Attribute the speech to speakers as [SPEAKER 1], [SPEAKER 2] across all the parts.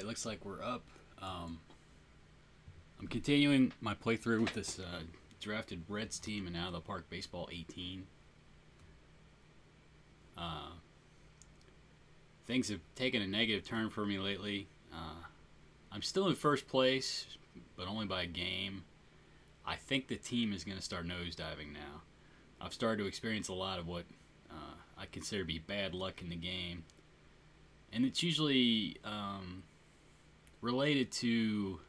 [SPEAKER 1] looks like we're up. Um, I'm continuing my playthrough with this drafted Reds team and Out of the Park Baseball 18. Things have taken a negative turn for me lately. I'm still in first place, but only by a game. I think the team is going to start nosediving now. I've started to experience a lot of what I consider to be bad luck in the game. And it's usually related to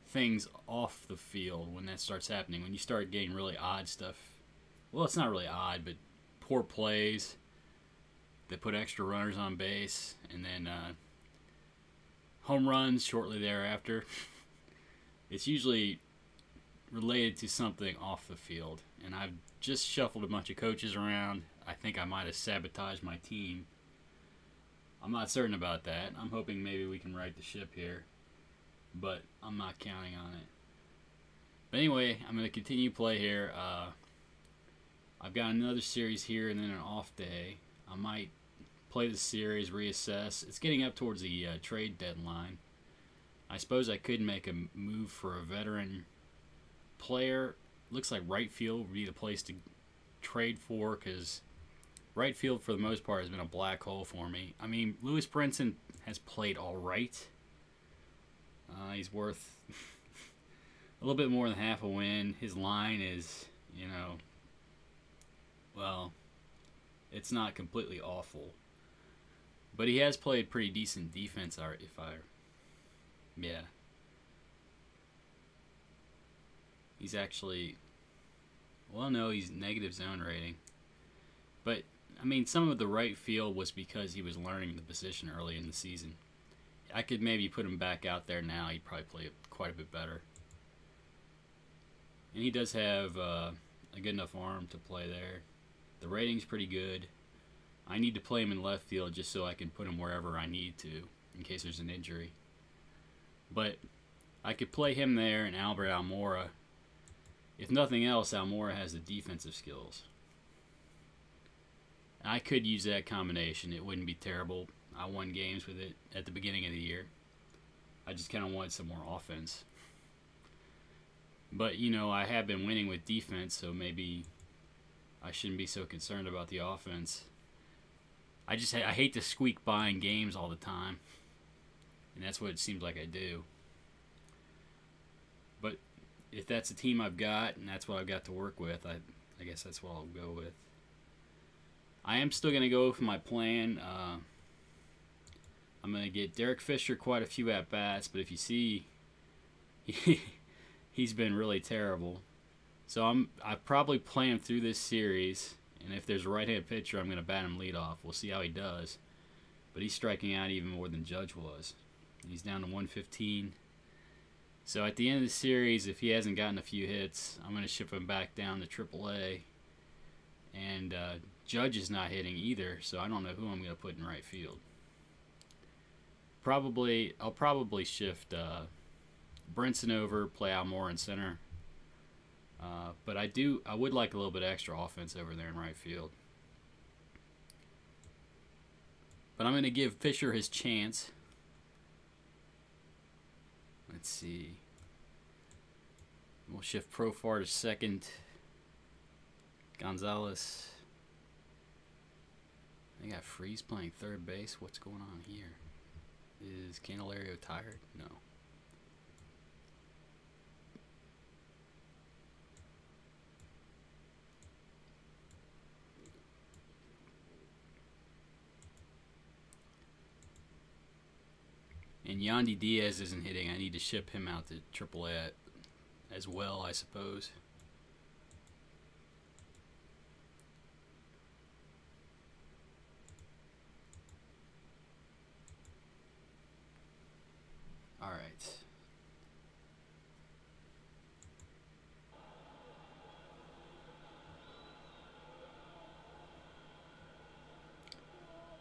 [SPEAKER 1] things off the field when that starts happening. When you start getting really odd stuff. Well, it's not really odd, but poor plays that put extra runners on base. And then home runs shortly thereafter. It's usually related to something off the field. And I've just shuffled a bunch of coaches around. I think I might have sabotaged my team. I'm not certain about that. I'm hoping maybe we can right the ship here, but I'm not counting on it. But anyway, I'm going to continue play here. I've got another series here and then an off day. I might play the series, reassess. It's getting up towards the trade deadline. I suppose I could make a move for a veteran player. Looks like right field would be the place to trade for, because right field for the most part has been a black hole for me. I mean, Lewis Brinson has played all right. He's worth a little bit more than half a win. His line is, well, it's not completely awful. But he has played pretty decent defense, yeah. He's actually, well, no, he's negative zone rating. But, I mean, some of the right field was because he was learning the position early in the season. I could maybe put him back out there now. He'd probably play quite a bit better. And he does have a good enough arm to play there. The rating's pretty good. I need to play him in left field just so I can put him wherever I need to in case there's an injury. But I could play him there and Albert Almora. If nothing else, Almora has the defensive skills. I could use that combination. It wouldn't be terrible. I won games with it at the beginning of the year. I just kind of wanted some more offense. But, I have been winning with defense, so maybe I shouldn't be so concerned about the offense. I hate to squeak by in games all the time. And that's what it seems like I do. But if that's the team I've got and that's what I've got to work with, I guess that's what I'll go with. I am still going to go with my plan. I'm going to get Derek Fisher quite a few at-bats, but if you see, he's been really terrible. So I probably play him through this series, and if there's a right-handed pitcher, I'm going to bat him leadoff. We'll see how he does. But he's striking out even more than Judge was. He's down to 115. So at the end of the series, if he hasn't gotten a few hits, I'm going to ship him back down to AAA. And Judge is not hitting either, so I don't know who I'm going to put in right field. I'll probably shift Brinson over, play Almora in center. But I would like a little bit extra offense over there in right field. But I'm going to give Fisher his chance. Let's see. We'll shift Profar to second. Gonzalez. They got Freeze playing third base. What's going on here? Is Candelario tired? No. And Yandy Diaz isn't hitting. I need to ship him out to AAA as well, I suppose. All right.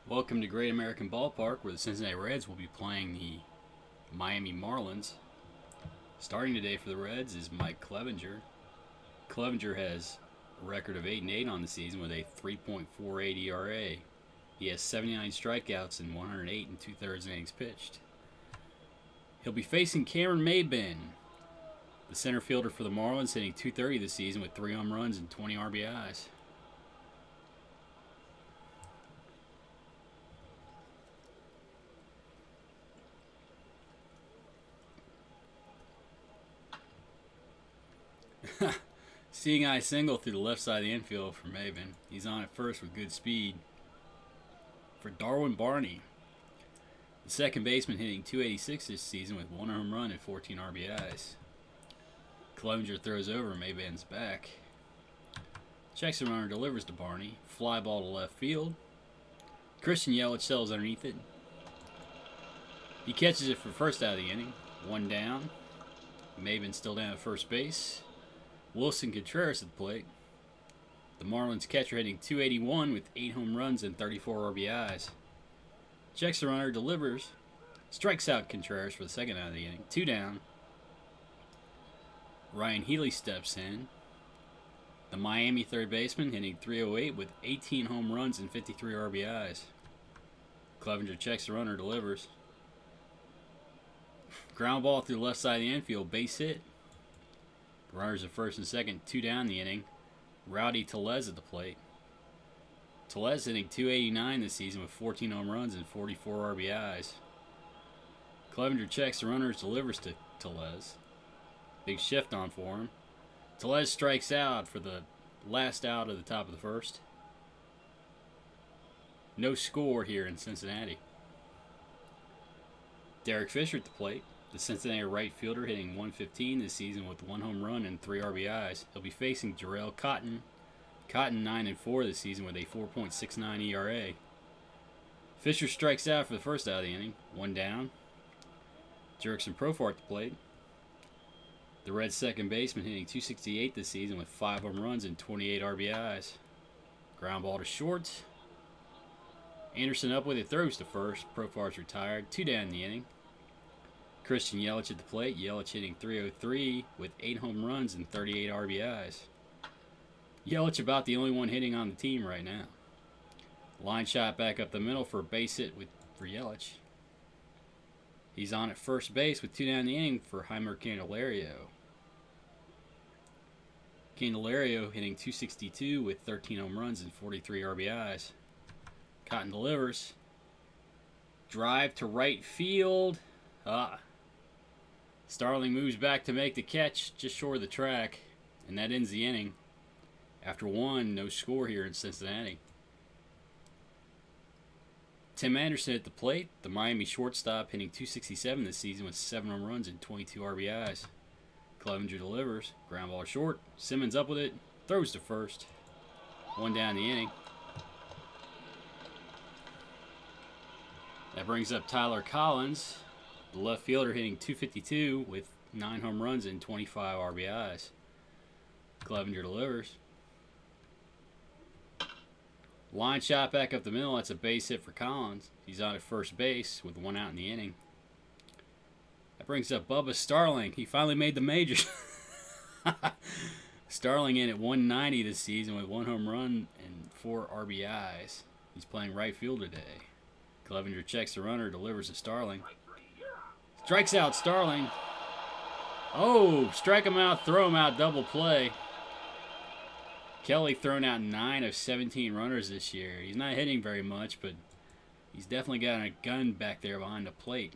[SPEAKER 1] Welcome to Great American Ballpark, where the Cincinnati Reds will be playing the Miami Marlins. Starting today for the Reds is Mike Clevinger. Clevinger has a record of 8-8 on the season with a 3.48 ERA. He has 79 strikeouts and 108 and 2/3 innings pitched. He'll be facing Cameron Maybin, the center fielder for the Marlins, hitting .230 this season with 3 home runs and 20 RBIs. Seeing eye single through the left side of the infield for Maybin. He's on at first with good speed. For Darwin Barney, the second baseman, hitting .286 this season with 1 home run and 14 RBIs. Clevenger throws over Maybin's back. Checks the runner, delivers to Barney. Fly ball to left field. Christian Yelich sells underneath it. He catches it for first out of the inning. 1 down. Maybin still down at first base. Wilson Contreras at the plate. The Marlins catcher hitting .281 with 8 home runs and 34 RBIs. Checks the runner, delivers. Strikes out Contreras for the second out of the inning. 2 down. Ryan Healy steps in. The Miami third baseman hitting .308 with 18 home runs and 53 RBIs. Clevenger checks the runner, delivers. Ground ball through the left side of the infield, base hit. Runners at first and second, 2 down the inning. Rowdy Tellez at the plate. Tellez hitting .289 this season with 14 home runs and 44 RBIs. Clevenger checks the runners, delivers to Tellez. Big shift on for him. Tellez strikes out for the last out of the top of the first. No score here in Cincinnati. Derek Fisher at the plate. The Cincinnati right fielder hitting .115 this season with 1 home run and 3 RBIs. He'll be facing Jarrell Cotton. Cotton 9-4 this season with a 4.69 ERA. Fisher strikes out for the first out of the inning. 1 down. Jurickson Profar at the plate. The Reds second baseman hitting .268 this season with 5 home runs and 28 RBIs. Ground ball to short. Anderson up with it, throws to first. Profar's retired. 2 down in the inning. Christian Yelich at the plate. Yelich hitting .303 with 8 home runs and 38 RBIs. Yelich about the only one hitting on the team right now. Line shot back up the middle for a base hit for Yelich. He's on at first base with 2 down the inning for Heimer Candelario. Candelario hitting .262 with 13 home runs and 43 RBIs. Cotton delivers. Drive to right field. Starling moves back to make the catch just short of the track, and that ends the inning. After 1, no score here in Cincinnati. Tim Anderson at the plate, the Miami shortstop, hitting .267 this season with 7 home runs and 22 RBIs. Clevenger delivers, ground ball short. Simmons up with it, throws to first. 1 down the inning. That brings up Tyler Collins, the left fielder, hitting .252 with 9 home runs and 25 RBIs. Clevenger delivers. Line shot back up the middle. That's a base hit for Collins. He's on at first base with 1 out in the inning. That brings up Bubba Starling. He finally made the majors. Starling in at .190 this season with 1 home run and 4 RBIs. He's playing right field today. Clevenger checks the runner, delivers to Starling. Strikes out Starling. Oh, strike him out, throw him out, double play. Kelly thrown out 9 of 17 runners this year. He's not hitting very much, but he's definitely got a gun back there behind the plate.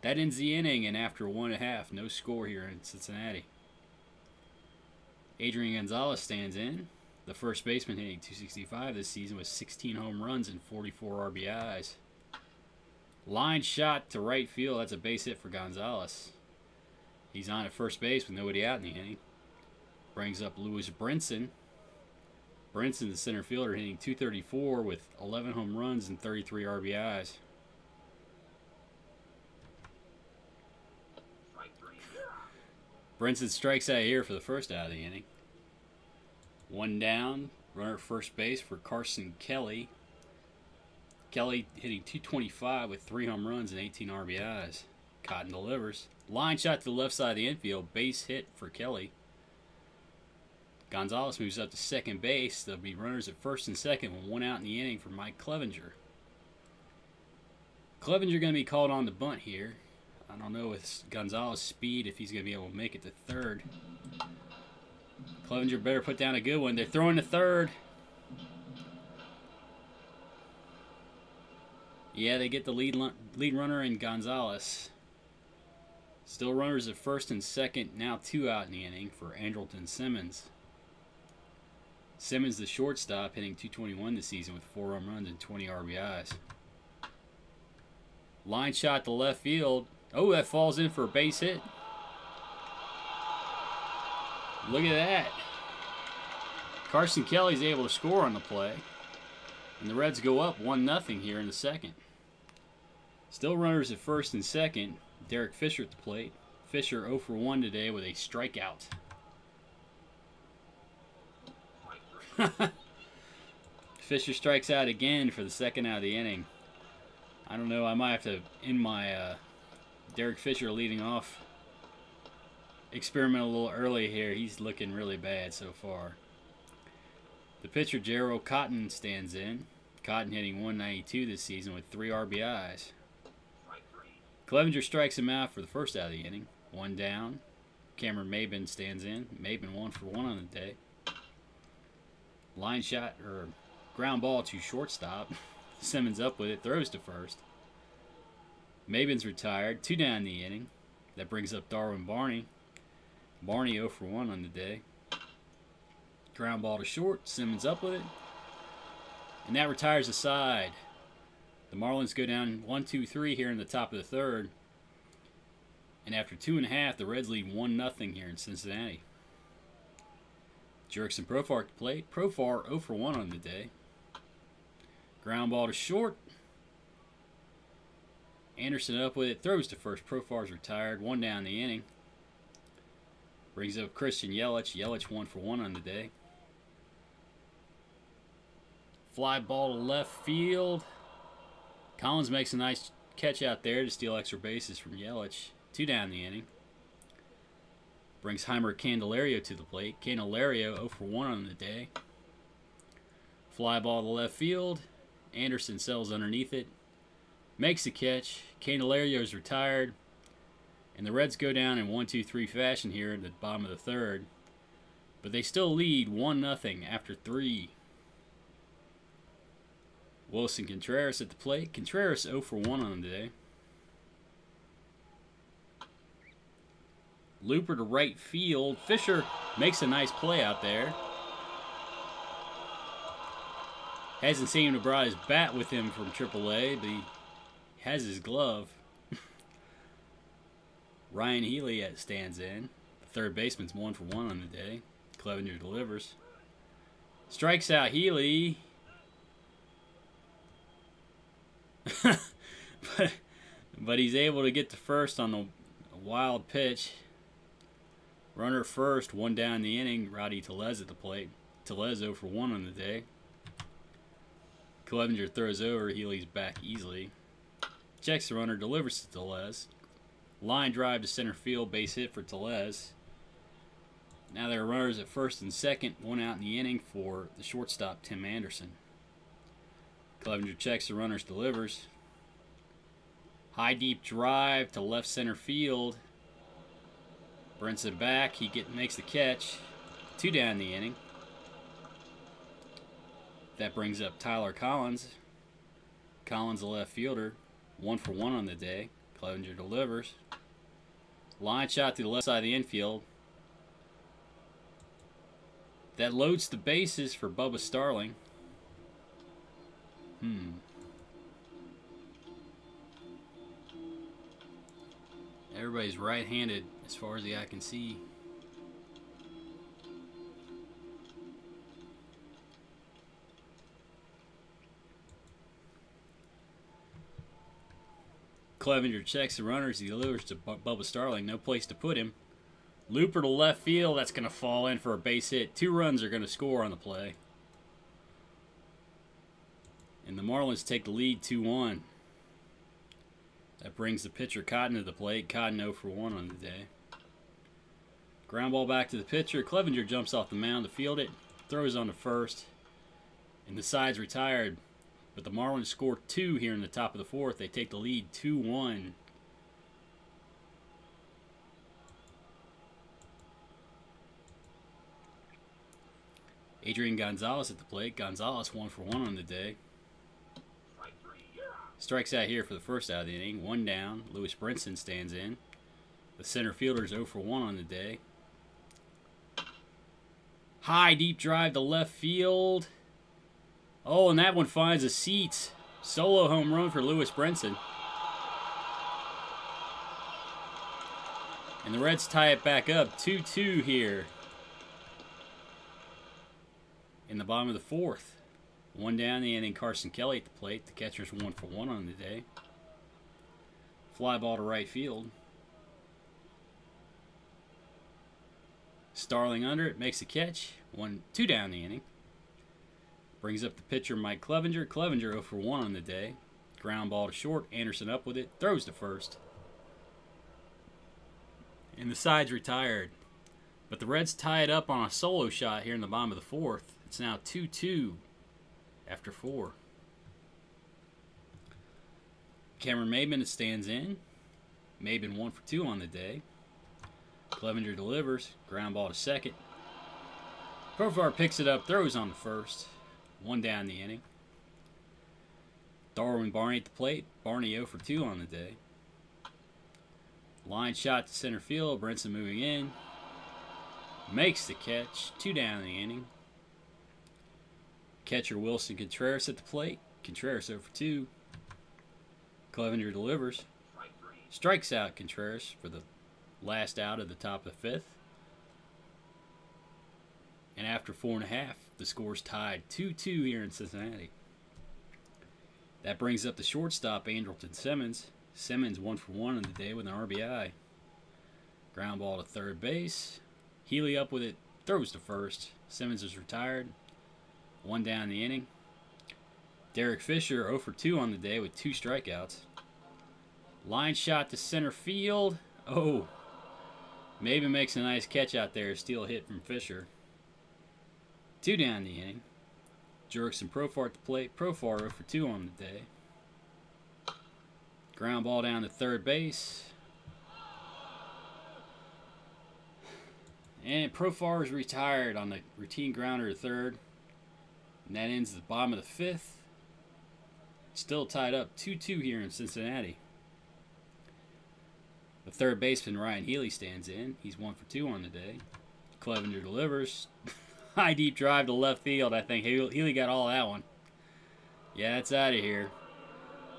[SPEAKER 1] That ends the inning, and after 1.5, no score here in Cincinnati. Adrian Gonzalez stands in. The first baseman hitting .265 this season with 16 home runs and 44 RBIs. Line shot to right field. That's a base hit for Gonzalez. He's on at first base with nobody out in the inning. Brings up Lewis Brinson. Brinson, the center fielder, hitting .234 with 11 home runs and 33 RBIs. Brinson strikes out here for the first out of the inning. 1 down, runner at first base for Carson Kelly. Kelly hitting .225 with 3 home runs and 18 RBIs. Cotton delivers. Line shot to the left side of the infield. Base hit for Kelly. Gonzalez moves up to second base. There'll be runners at first and second with 1 out in the inning for Mike Clevenger. Clevenger going to be called on to bunt here. I don't know with Gonzalez' speed if he's going to be able to make it to third. Clevenger better put down a good one. They're throwing to third. Yeah, they get the lead runner in Gonzalez. Still runners at first and second. Now 2 out in the inning for Andrelton Simmons. Simmons, the shortstop, hitting .221 this season with 4 home runs and 20 RBIs. Line shot to left field. Oh, that falls in for a base hit. Look at that. Carson Kelly's able to score on the play. And the Reds go up 1-0 here in the second. Still runners at first and second. Derek Fisher at the plate. Fisher 0 for 1 today with a strikeout. Fisher strikes out again for the second out of the inning. I don't know. I might have to end my Derek Fisher leading off experiment a little early here. He's looking really bad so far. The pitcher, Gerald Cotton, stands in. Cotton hitting .192 this season with 3 RBIs. Clevenger strikes him out for the first out of the inning. 1 down. Cameron Maben stands in. Maben 1 for 1 on the day. Line shot or ground ball to shortstop. Simmons up with it. Throws to first. Maben's retired. 2 down in the inning. That brings up Darwin Barney. Barney 0 for 1 on the day. Ground ball to short. Simmons up with it. And that retires the side. The Marlins go down 1-2-3 here in the top of the third. And after 2.5, the Reds lead 1-0 here in Cincinnati. Jurickson Profar at the plate. Profar 0 for 1 on the day. Ground ball to short. Anderson up with it. Throws to first. Profar's retired. 1 down the inning. Brings up Christian Yelich. Yelich 1 for 1 on the day. Fly ball to left field. Collins makes a nice catch out there to steal extra bases from Yelich. 2 down the inning. Brings Heimer Candelario to the plate. Candelario 0 for 1 on the day. Fly ball to left field. Anderson sells underneath it. Makes the catch. Candelario is retired. And the Reds go down in 1-2-3 fashion here at the bottom of the third. But they still lead 1-0 after 3. Wilson Contreras at the plate. Contreras 0 for 1 on the day. Looper to right field. Fisher makes a nice play out there. Hasn't seen him to brought his bat with him from AAA, but he has his glove. Ryan Healy stands in. The third baseman's 1 for 1 on the day. Clevenger delivers. Strikes out Healy. but he's able to get to first on the wild pitch. Runner first, 1 down in the inning. Rowdy Tellez at the plate. Tellez 0 for 1 on the day. Clevenger throws over. Healy's back easily. Checks the runner, delivers to Tellez. Line drive to center field, base hit for Tellez. Now there are runners at first and second, 1 out in the inning for the shortstop, Tim Anderson. Clevenger checks the runners, delivers. High deep drive to left center field. Brinson back. He makes the catch. 2 down in the inning. That brings up Tyler Collins. Collins, the left fielder. 1 for 1 on the day. Clevenger delivers. Line shot to the left side of the infield. That loads the bases for Bubba Starling. Everybody's right-handed as far as the eye can see. Clevenger checks the runners. He delivers to Bubba Starling. No place to put him. Looper to left field. That's going to fall in for a base hit. 2 runs are going to score on the play. And the Marlins take the lead 2-1. That brings the pitcher Cotton to the plate. Cotton 0 for 1 on the day. Ground ball back to the pitcher. Clevenger jumps off the mound to field it. Throws on to first. And the side's retired. But the Marlins score 2 here in the top of the fourth. They take the lead 2-1. Adrian Gonzalez at the plate. Gonzalez 1 for 1 on the day. Strikes out here for the first out of the inning. 1 down. Lewis Brinson stands in. The center fielder's 0 for 1 on the day. High deep drive to left field. Oh, and that one finds the seats. Solo home run for Lewis Brinson. And the Reds tie it back up 2-2 here in the bottom of the fourth. 1 down the inning. Carson Kelly at the plate. The catcher's 1 for 1 on the day. Fly ball to right field. Starling under it, makes a catch. 2 down the inning. Brings up the pitcher Mike Clevenger. Clevenger 0 for 1 on the day. Ground ball to short. Anderson up with it. Throws to first. And the side's retired. But the Reds tie it up on a solo shot here in the bottom of the fourth. It's now 2-2 after 4. Cameron Maybin stands in. Maybin 1 for 2 on the day. Clevenger delivers. Ground ball to second. Profar picks it up. Throws on the first. 1 down the inning. Darwin Barney at the plate. Barney 0 for 2 on the day. Line shot to center field. Brinson moving in. Makes the catch. 2 down the inning. Catcher Wilson Contreras at the plate. Contreras 0 for 2. Clevenger delivers. Strikes out Contreras for the last out of the top of the 5th. And after 4.5, the score's tied 2-2 here in Cincinnati. That brings up the shortstop, Andrelton Simmons. Simmons 1 for 1 on the day with an RBI. Ground ball to third base. Healy up with it. Throws to first. Simmons is retired. 1 down the inning. Derek Fisher 0 for 2 on the day with 2 strikeouts. Line shot to center field. Oh, Maybin makes a nice catch out there. Steal hit from Fisher. 2 down the inning. Jurickson Profar at the plate. Profar 0 for 2 on the day. Ground ball down to third base. And Profar is retired on the routine grounder to third. And that ends the bottom of the 5th. Still tied up 2-2 here in Cincinnati. The third baseman, Ryan Healy, stands in. He's 1 for 2 on the day. Clevenger delivers. High deep drive to left field. I think Healy got all that one. Yeah, it's out of here.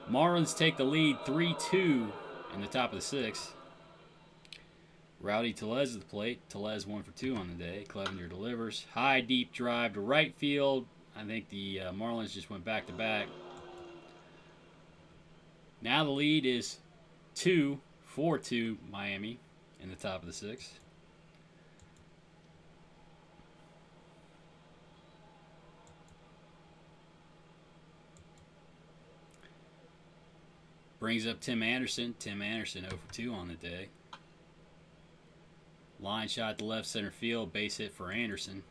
[SPEAKER 1] Marlins take the lead 3-2 in the top of the 6th. Rowdy Tellez at the plate. Tellez 1 for 2 on the day. Clevenger delivers. High deep drive to right field. I think the Marlins just went back to back. Now the lead is 4-2 Miami in the top of the 6th. Brings up Tim Anderson. Tim Anderson 0 for 2 on the day. Line shot to left center field. Base hit for Anderson.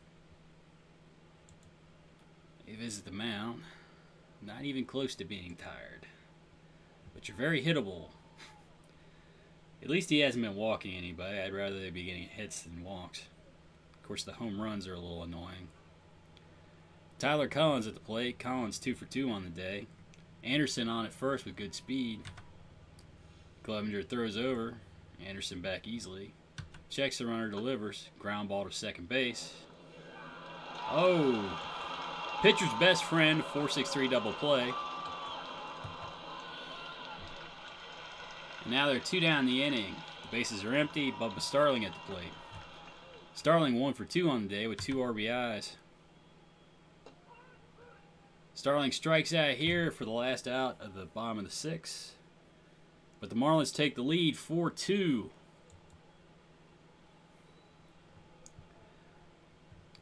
[SPEAKER 1] They visit the mound. Not even close to being tired. But you're very hittable. At least he hasn't been walking anybody. I'd rather they be getting hits than walks. Of course, the home runs are a little annoying. Tyler Collins at the plate. Collins 2 for 2 on the day. Anderson on at first with good speed. Clevenger throws over. Anderson back easily. Checks the runner, delivers. Ground ball to second base. Oh! Pitcher's best friend, 4-6-3 double play. And now they're 2 down the inning. The bases are empty. Bubba Starling at the plate. Starling 1 for 2 on the day with 2 RBIs. Starling strikes out here for the last out of the bottom of the 6th. But the Marlins take the lead 4-2.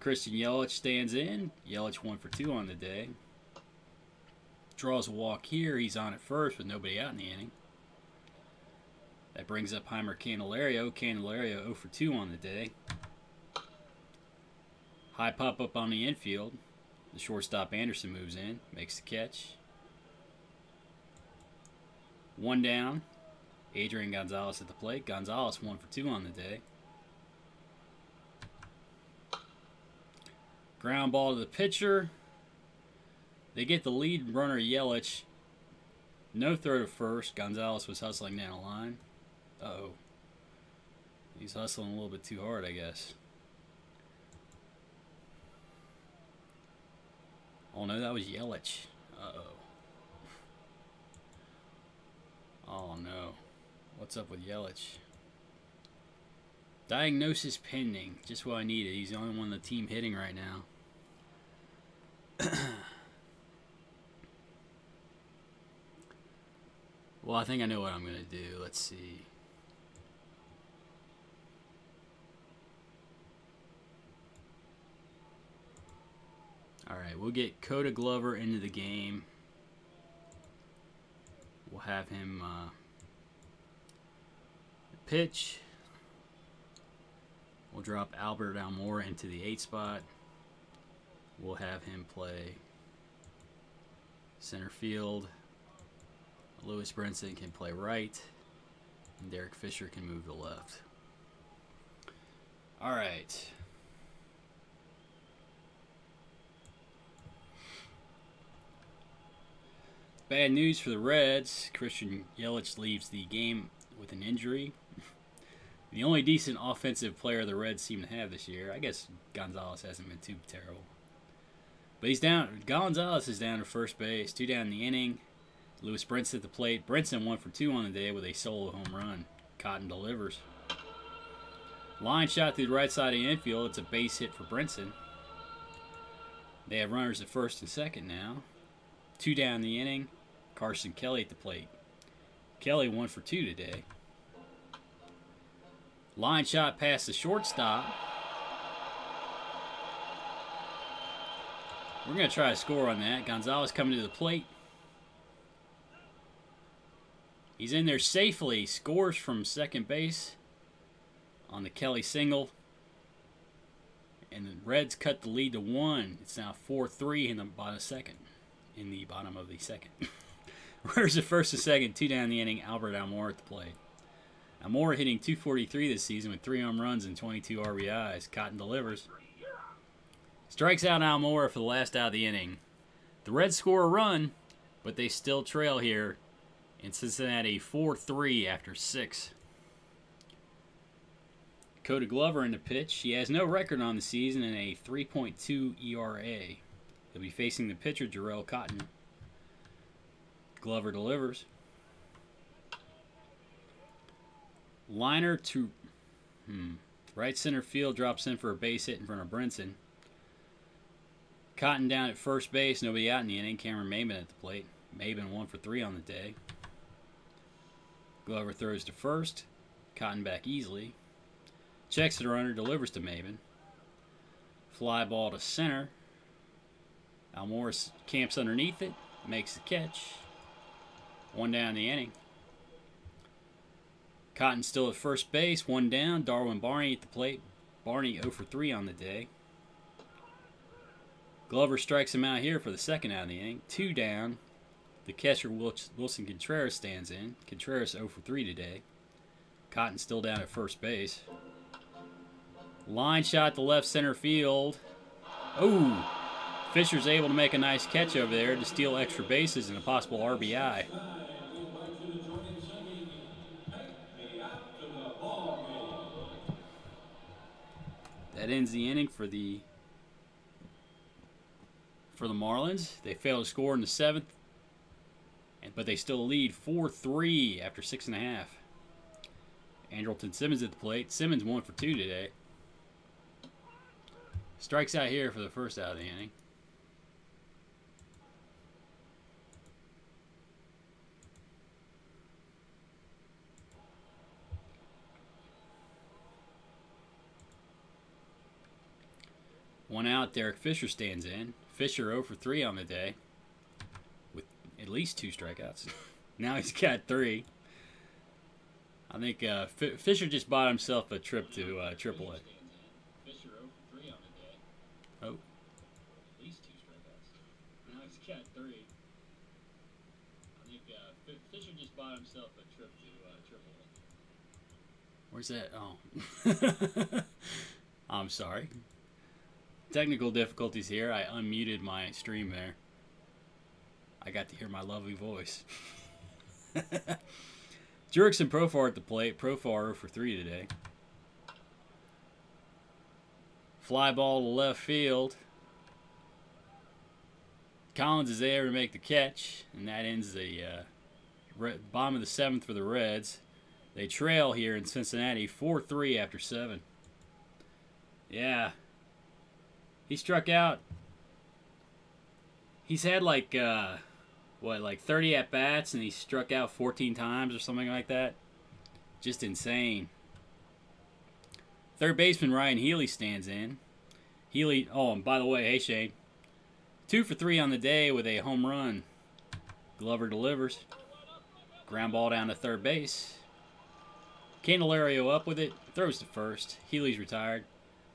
[SPEAKER 1] Christian Yelich stands in. Yelich 1 for 2 on the day. Draws a walk here. He's on at first with nobody out in the inning. That brings up Heimer Candelario. Candelario 0 for 2 on the day. High pop up on the infield. The shortstop Anderson moves in, makes the catch. 1 down. Adrian Gonzalez at the plate. Gonzalez 1 for 2 on the day. Ground ball to the pitcher. They get the lead runner, Yelich. No throw to first. Gonzalez was hustling down the line. Uh-oh. He's hustling a little bit too hard, I guess. Oh, no, that was Yelich. Uh-oh. Oh, no. What's up with Yelich? Diagnosis pending. Just what I needed. He's the only one on the team hitting right now. Well, I think I know what I'm going to do. Let's see. Alright, we'll get Koda Glover into the game. We'll have him pitch. We'll drop Albert Almora into the 8 spot. We'll have him play center field. Lewis Brinson can play right. And Derek Fisher can move to left. All right. Bad news for the Reds. Christian Yelich leaves the game with an injury. The only decent offensive player the Reds seem to have this year. I guess Gonzalez hasn't been too terrible. But he's down. Gonzalez is down to first base. 2 down in the inning. Lewis Brinson at the plate. Brinson 1 for 2 on the day with a solo home run. Cotton delivers. Line shot through the right side of the infield. It's a base hit for Brinson. They have runners at first and second now. 2 down in the inning. Carson Kelly at the plate. Kelly 1 for 2 today. Line shot past the shortstop. We're going to try to score on that. Gonzalez coming to the plate. He's in there safely. Scores from second base on the Kelly single. And the Reds cut the lead to 1. It's now 4-3 in the bottom of the second. Runners at first and second, 2 down the inning. Albert Almora at the plate. Almora hitting .243 this season with 3 home runs and 22 RBIs. Cotton delivers. Strikes out Almora for the last out of the inning. The Reds score a run, but they still trail here in Cincinnati 4-3 after 6. Koda Glover in the pitch. He has no record on the season and a 3.2 ERA. He'll be facing the pitcher, Jarrell Cotton. Glover delivers. Liner to right center field, drops in for a base hit in front of Brinson. Cotton down at first base, nobody out in the inning. Cameron Maben at the plate. Maben 1 for 3 on the day. Glover throws to first. Cotton back easily. Checks the runner, delivers to Maben. Fly ball to center. Almora camps underneath it, makes the catch. 1 down in the inning. Cotton still at first base, 1 down. Darwin Barney at the plate. Barney 0 for 3 on the day. Glover strikes him out here for the second out of the inning. 2 down. The catcher, Wilson Contreras, stands in. Contreras 0 for 3 today. Cotton still down at first base. Line shot to left center field. Oh! Fisher's able to make a nice catch over there to steal extra bases and a possible RBI. That ends the inning for the Marlins. They fail to score in the 7th, but they still lead 4-3 after 6.5. Andrelton Simmons at the plate. Simmons 1 for 2 today. Strikes out here for the first out of the inning. One out, Derek Fisher stands in. Fisher 0 for 3 on the day with at least 2 strikeouts. Now he's got 3. I think Fisher just bought himself a trip to AAA. Fisher 0 for 3 on the day. Oh. At least 2 strikeouts. Now he's got 3. I think Fisher just bought himself a trip to AAA. Where's that? Oh. I'm sorry. Technical difficulties here. I unmuted my stream there. I got to hear my lovely voice. Jurickson Profar at the plate. Profar 0 for 3 today. Fly ball to left field. Collins is there to make the catch, and that ends the bottom of the 7th for the Reds. They trail here in Cincinnati 4-3 after 7. Yeah. He struck out. He's had like, like 30 at-bats, and he struck out 14 times or something like that. Just insane. Third baseman Ryan Healy stands in. Healy, oh, and by the way, hey Shane. 2 for 3 on the day with a home run. Glover delivers. Ground ball down to third base. Candelario up with it. Throws to first. Healy's retired.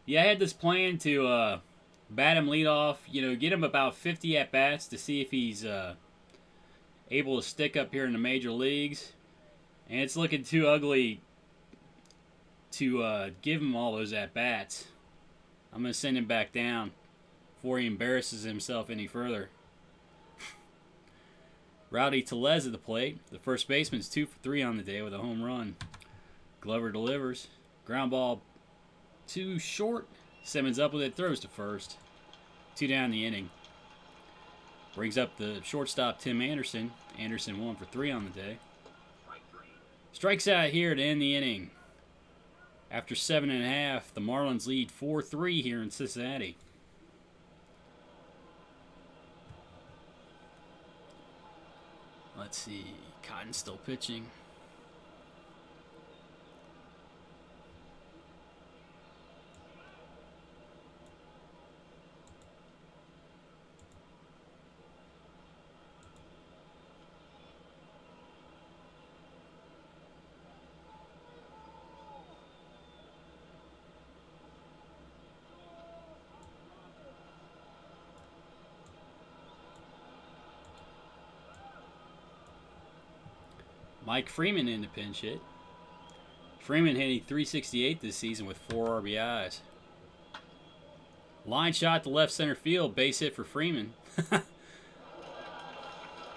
[SPEAKER 1] Yeah, I had this plan to bat him leadoff. You know, get him about 50 at-bats to see if he's able to stick up here in the major leagues. And it's looking too ugly to give him all those at-bats. I'm going to send him back down before he embarrasses himself any further. Rowdy Tellez at the plate. The first baseman's 2 for 3 on the day with a home run. Glover delivers. Ground ball too short. Simmons up with it. Throws to first. 2 down the inning. Brings up the shortstop Tim Anderson. Anderson 1 for 3 on the day. Strikes out here to end the inning. After 7.5, the Marlins lead 4-3 here in Cincinnati. Let's see. Cotton still pitching. Mike Freeman in the pinch hit. Freeman hitting .368 this season with 4 RBIs. Line shot to left center field. Base hit for Freeman.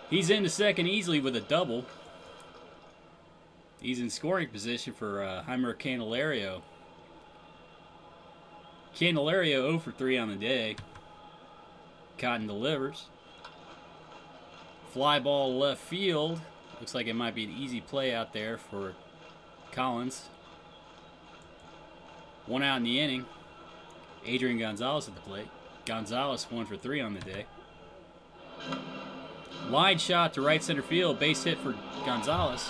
[SPEAKER 1] He's into second easily with a double. He's in scoring position for Heimer Candelario. Candelario 0 for 3 on the day. Cotton delivers. Fly ball left field. Looks like it might be an easy play out there for Collins. 1 out in the inning. Adrian Gonzalez at the plate. Gonzalez 1 for 3 on the day. Line shot to right center field. Base hit for Gonzalez.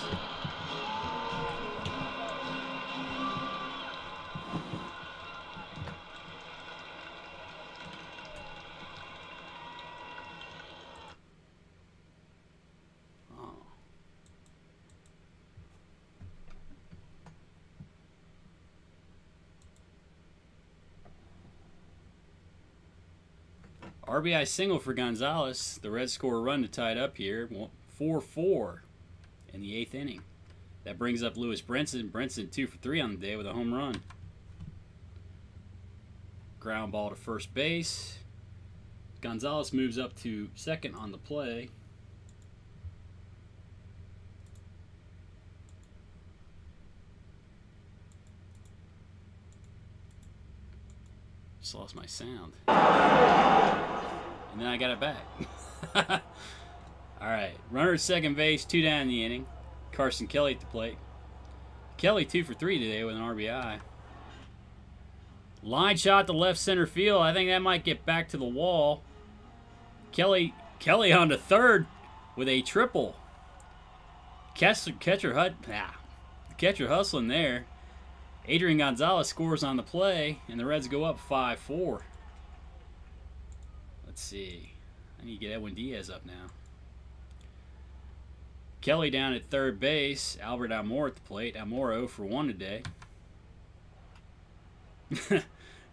[SPEAKER 1] RBI single for Gonzalez. The Reds score a run to tie it up here. 4-4 in the 8th inning. That brings up Lewis Brinson. Brinson 2 for 3 on the day with a home run. Ground ball to first base. Gonzalez moves up to second on the play. Just lost my sound. And then I got it back. Alright, runner at second base, 2 down in the inning. Carson Kelly at the plate. Kelly 2 for 3 today with an RBI. Line shot to left center field. I think that might get back to the wall. Kelly on to third with a triple. Catcher hustling there. Adrian Gonzalez scores on the play, and the Reds go up 5-4. Let's see. I need to get Edwin Diaz up now. Kelly down at third base. Albert Almora at the plate. Almora 0 for 1 today.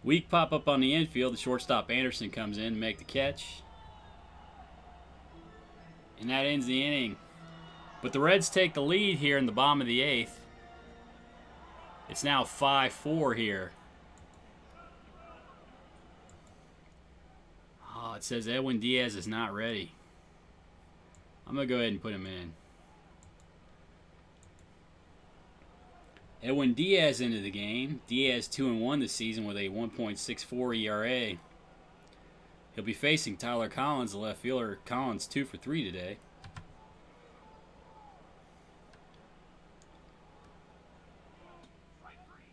[SPEAKER 1] Weak pop up on the infield. The shortstop Anderson comes in to make the catch. And that ends the inning. But the Reds take the lead here in the bottom of the 8th. It's now 5-4 here. it says Edwin Diaz is not ready. I'm going to go ahead and put him in. Edwin Diaz into the game. Diaz 2-1 this season with a 1.64 ERA. He'll be facing Tyler Collins, the left fielder. Collins 2 for 3 today.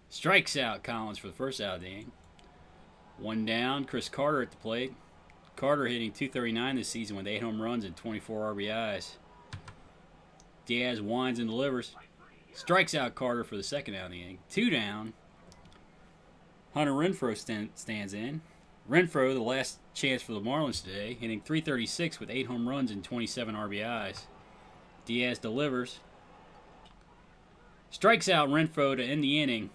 [SPEAKER 1] Strikes out Collins for the first out of the inning. One down. Chris Carter at the plate. Carter hitting .239 this season with 8 home runs and 24 RBIs. Diaz winds and delivers. Strikes out Carter for the second out of the inning. 2 down. Hunter Renfroe stands in. Renfroe, the last chance for the Marlins today, hitting .336 with 8 home runs and 27 RBIs. Diaz delivers. Strikes out Renfroe to end the inning.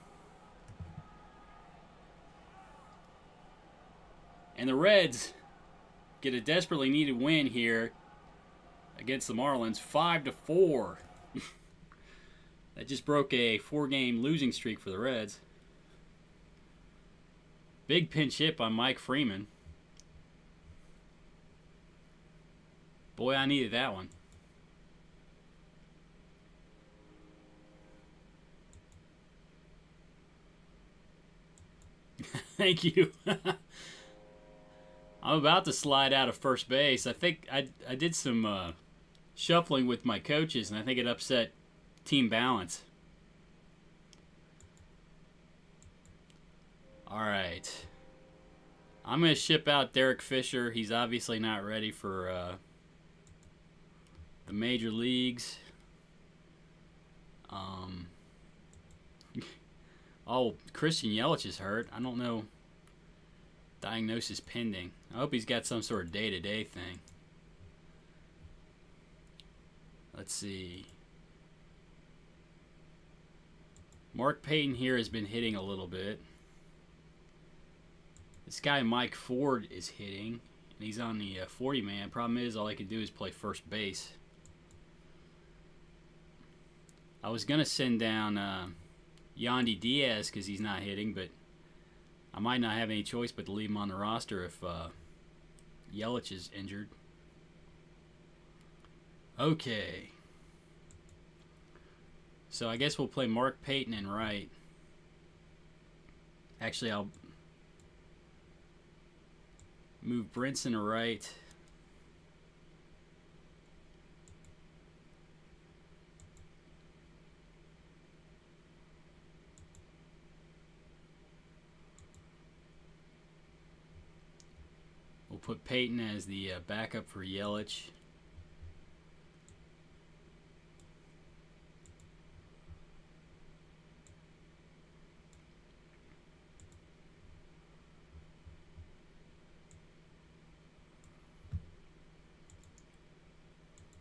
[SPEAKER 1] And the Reds get a desperately needed win here against the Marlins, 5-4. That just broke a 4-game losing streak for the Reds. Big pinch hit by Mike Freeman. Boy, I needed that one. Thank you. I'm about to slide out of first base. I think I did some shuffling with my coaches, and I think it upset team balance. All right. I'm going to ship out Derek Fisher. He's obviously not ready for the major leagues. Oh, Christian Yelich is hurt. I don't know. Diagnosis pending. I hope he's got some sort of day-to-day thing. Let's see. Mark Payton here has been hitting a little bit. This guy Mike Ford is hitting, and he's on the 40-man. Problem is, all I can do is play first base. I was going to send down Yandy Diaz because he's not hitting, but I might not have any choice but to leave him on the roster if Yelich is injured. Okay. So I guess we'll play Mark Payton in right. Actually, I'll move Brinson to right. We'll put Payton as the backup for Yelich.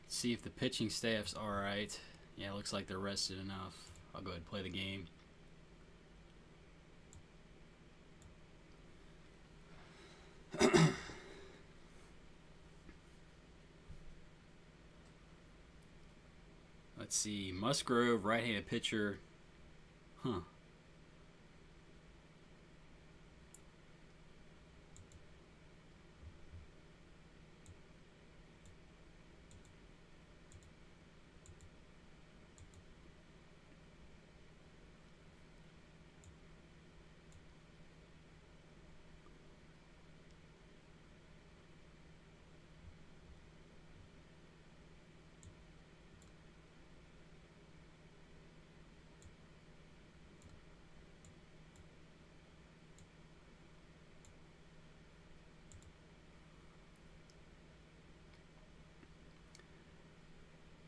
[SPEAKER 1] See if the pitching staff's alright. Yeah, it looks like they're rested enough. I'll go ahead and play the game. Let's see. Musgrove, right-handed pitcher. Huh.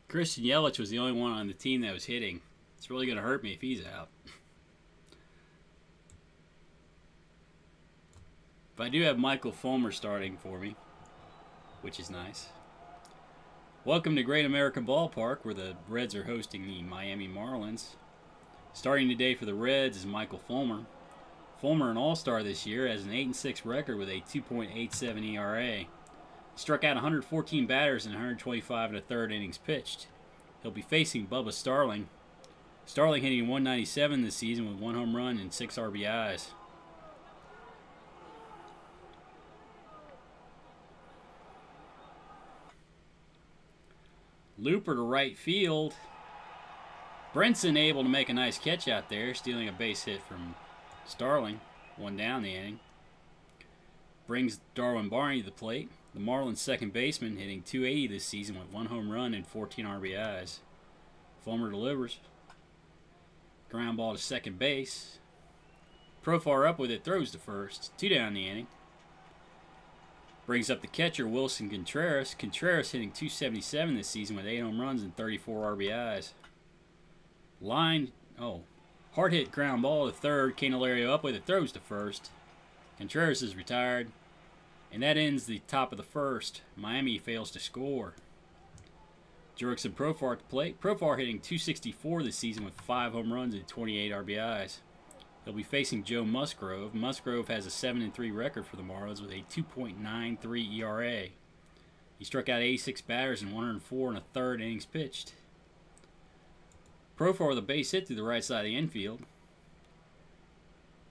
[SPEAKER 1] Christian Yelich was the only one on the team that was hitting. It's really going to hurt me if he's out. But I do have Michael Fulmer starting for me, which is nice. Welcome to Great American Ballpark, where the Reds are hosting the Miami Marlins. Starting today for the Reds is Michael Fulmer. Fulmer, an all-star this year, has an 8-6 record with a 2.87 ERA. Struck out 114 batters in 125 1/3 innings pitched. He'll be facing Bubba Starling. Starling hitting 197 this season with 1 home run and 6 RBIs. Looper to right field. Brinson able to make a nice catch out there, stealing a base hit from Starling. 1 down the inning. Brings Darwin Barney to the plate. The Marlins second baseman hitting .280 this season with 1 home run and 14 RBIs. Fulmer delivers. Ground ball to second base. Profar up with it, throws to first. 2 down the inning. Brings up the catcher, Wilson Contreras. Contreras hitting .277 this season with 8 home runs and 34 RBIs. Hard hit ground ball to third. Candelario up with it, throws to first. Contreras is retired. And that ends the top of the first. Miami fails to score. Jurickson Profar at the plate. Profar hitting .264 this season with 5 home runs and 28 RBIs. He'll be facing Joe Musgrove. Musgrove has a 7-3 record for the Marlins with a 2.93 ERA. He struck out 86 batters in 104 and a third innings pitched. Profar with a base hit to the right side of the infield.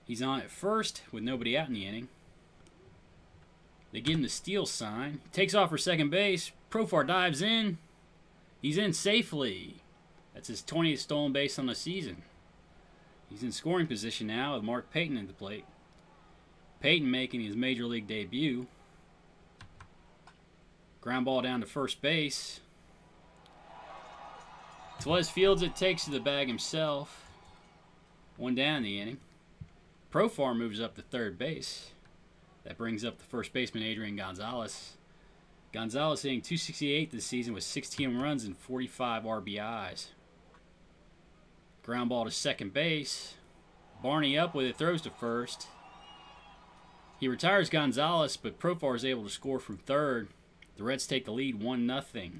[SPEAKER 1] He's on at first with nobody out in the inning. They give him the steal sign. He takes off for second base. Profar dives in. He's in safely. That's his 20th stolen base on the season. He's in scoring position now with Mark Payton at the plate. Payton making his major league debut. Ground ball down to first base. Tellez fields it, takes to the bag himself. 1 down the inning. Profar moves up to third base. That brings up the first baseman, Adrian Gonzalez. Gonzalez hitting .268 this season with 16 runs and 45 RBIs. Ground ball to second base. Barney up with it, throws to first. He retires Gonzalez, but Profar is able to score from third. The Reds take the lead 1-0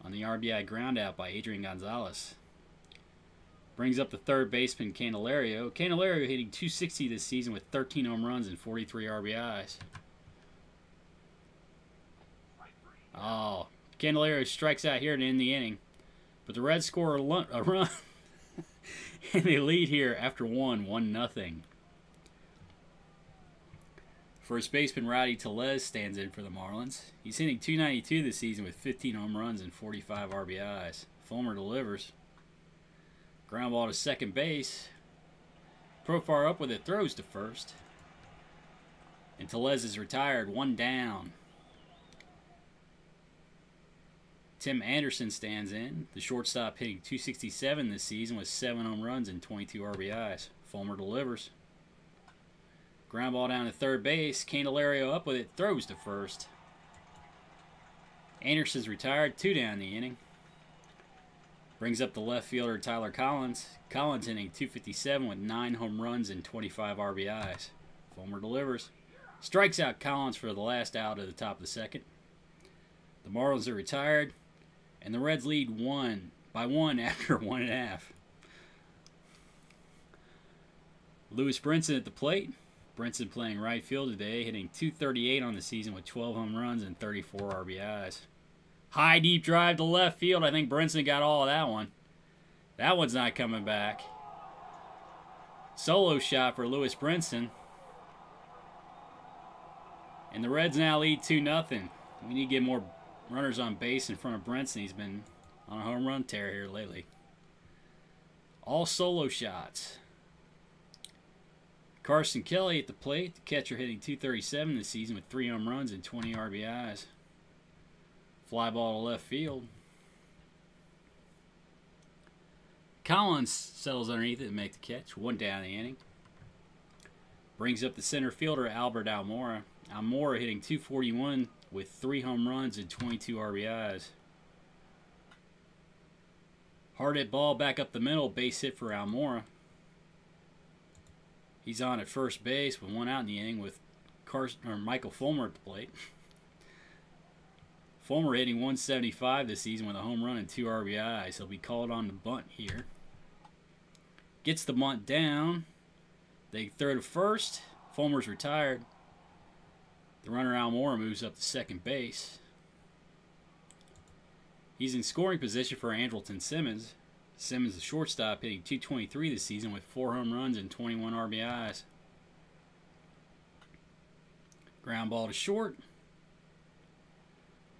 [SPEAKER 1] on the RBI groundout by Adrian Gonzalez. Brings up the third baseman, Candelario. Candelario hitting .260 this season with 13 home runs and 43 RBIs. Oh, Candelario strikes out here to end the inning. But the Reds score a run. And they lead here after 1-0. First baseman Rowdy Tellez stands in for the Marlins. He's hitting .292 this season with 15 home runs and 45 RBIs. Fulmer delivers. Ground ball to second base. Profar up with it, throws to first. And Tellez is retired, 1 down. Tim Anderson stands in. The shortstop hitting .267 this season with 7 home runs and 22 RBIs. Fulmer delivers. Ground ball down to third base. Candelario up with it, throws to first. Anderson's retired, 2 down the inning. Brings up the left fielder Tyler Collins. Collins hitting .257 with 9 home runs and 25 RBIs. Fulmer delivers. Strikes out Collins for the last out at the top of the second. The Marlins are retired. And the Reds lead 1 by 1 after 1.5. Lewis Brinson at the plate. Brinson playing right field today, hitting .238 on the season with 12 home runs and 34 RBIs. High deep drive to left field. I think Brinson got all of that one. That one's not coming back. Solo shot for Lewis Brinson. And the Reds now lead 2-0. We need to get more runners on base in front of Brinson. He's been on a home run tear here lately. All solo shots. Carson Kelly at the plate. The catcher hitting .237 this season with 3 home runs and 20 RBIs. Fly ball to left field. Collins settles underneath it to make the catch. 1 down the inning. Brings up the center fielder, Albert Almora. Almora hitting .241 with 3 home runs and 22 RBIs. Hard hit ball back up the middle. Base hit for Almora. He's on at first base with 1 out in the inning with Michael Fulmer at the plate. Fulmer hitting .175 this season with a home run and 2 RBIs. He'll be called on to bunt here. Gets the bunt down. They throw to first. Fulmer's retired. The runner Almora moves up to second base. He's in scoring position for Andrelton Simmons. Simmons, the shortstop, hitting .223 this season with 4 home runs and 21 RBIs. Ground ball to short.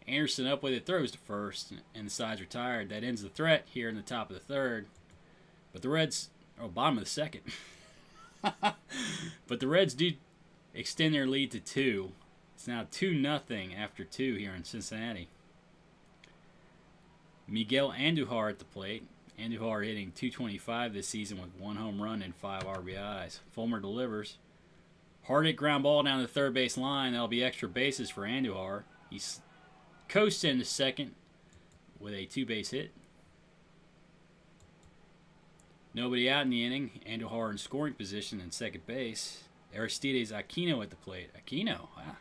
[SPEAKER 1] Anderson up with it, throws to first, and the side's retired. That ends the threat here in the top of the third. But the Reds, bottom of the second. But the Reds do extend their lead to 2. It's now 2-0 after 2 here in Cincinnati. Miguel Andujar at the plate. Andujar hitting .225 this season with 1 home run and 5 RBIs. Fulmer delivers. Hard hit ground ball down the third base line. That'll be extra bases for Andujar. He's coasting into second with a 2-base hit. Nobody out in the inning. Andujar in scoring position in second base. Aristides Aquino at the plate. Aquino, wow.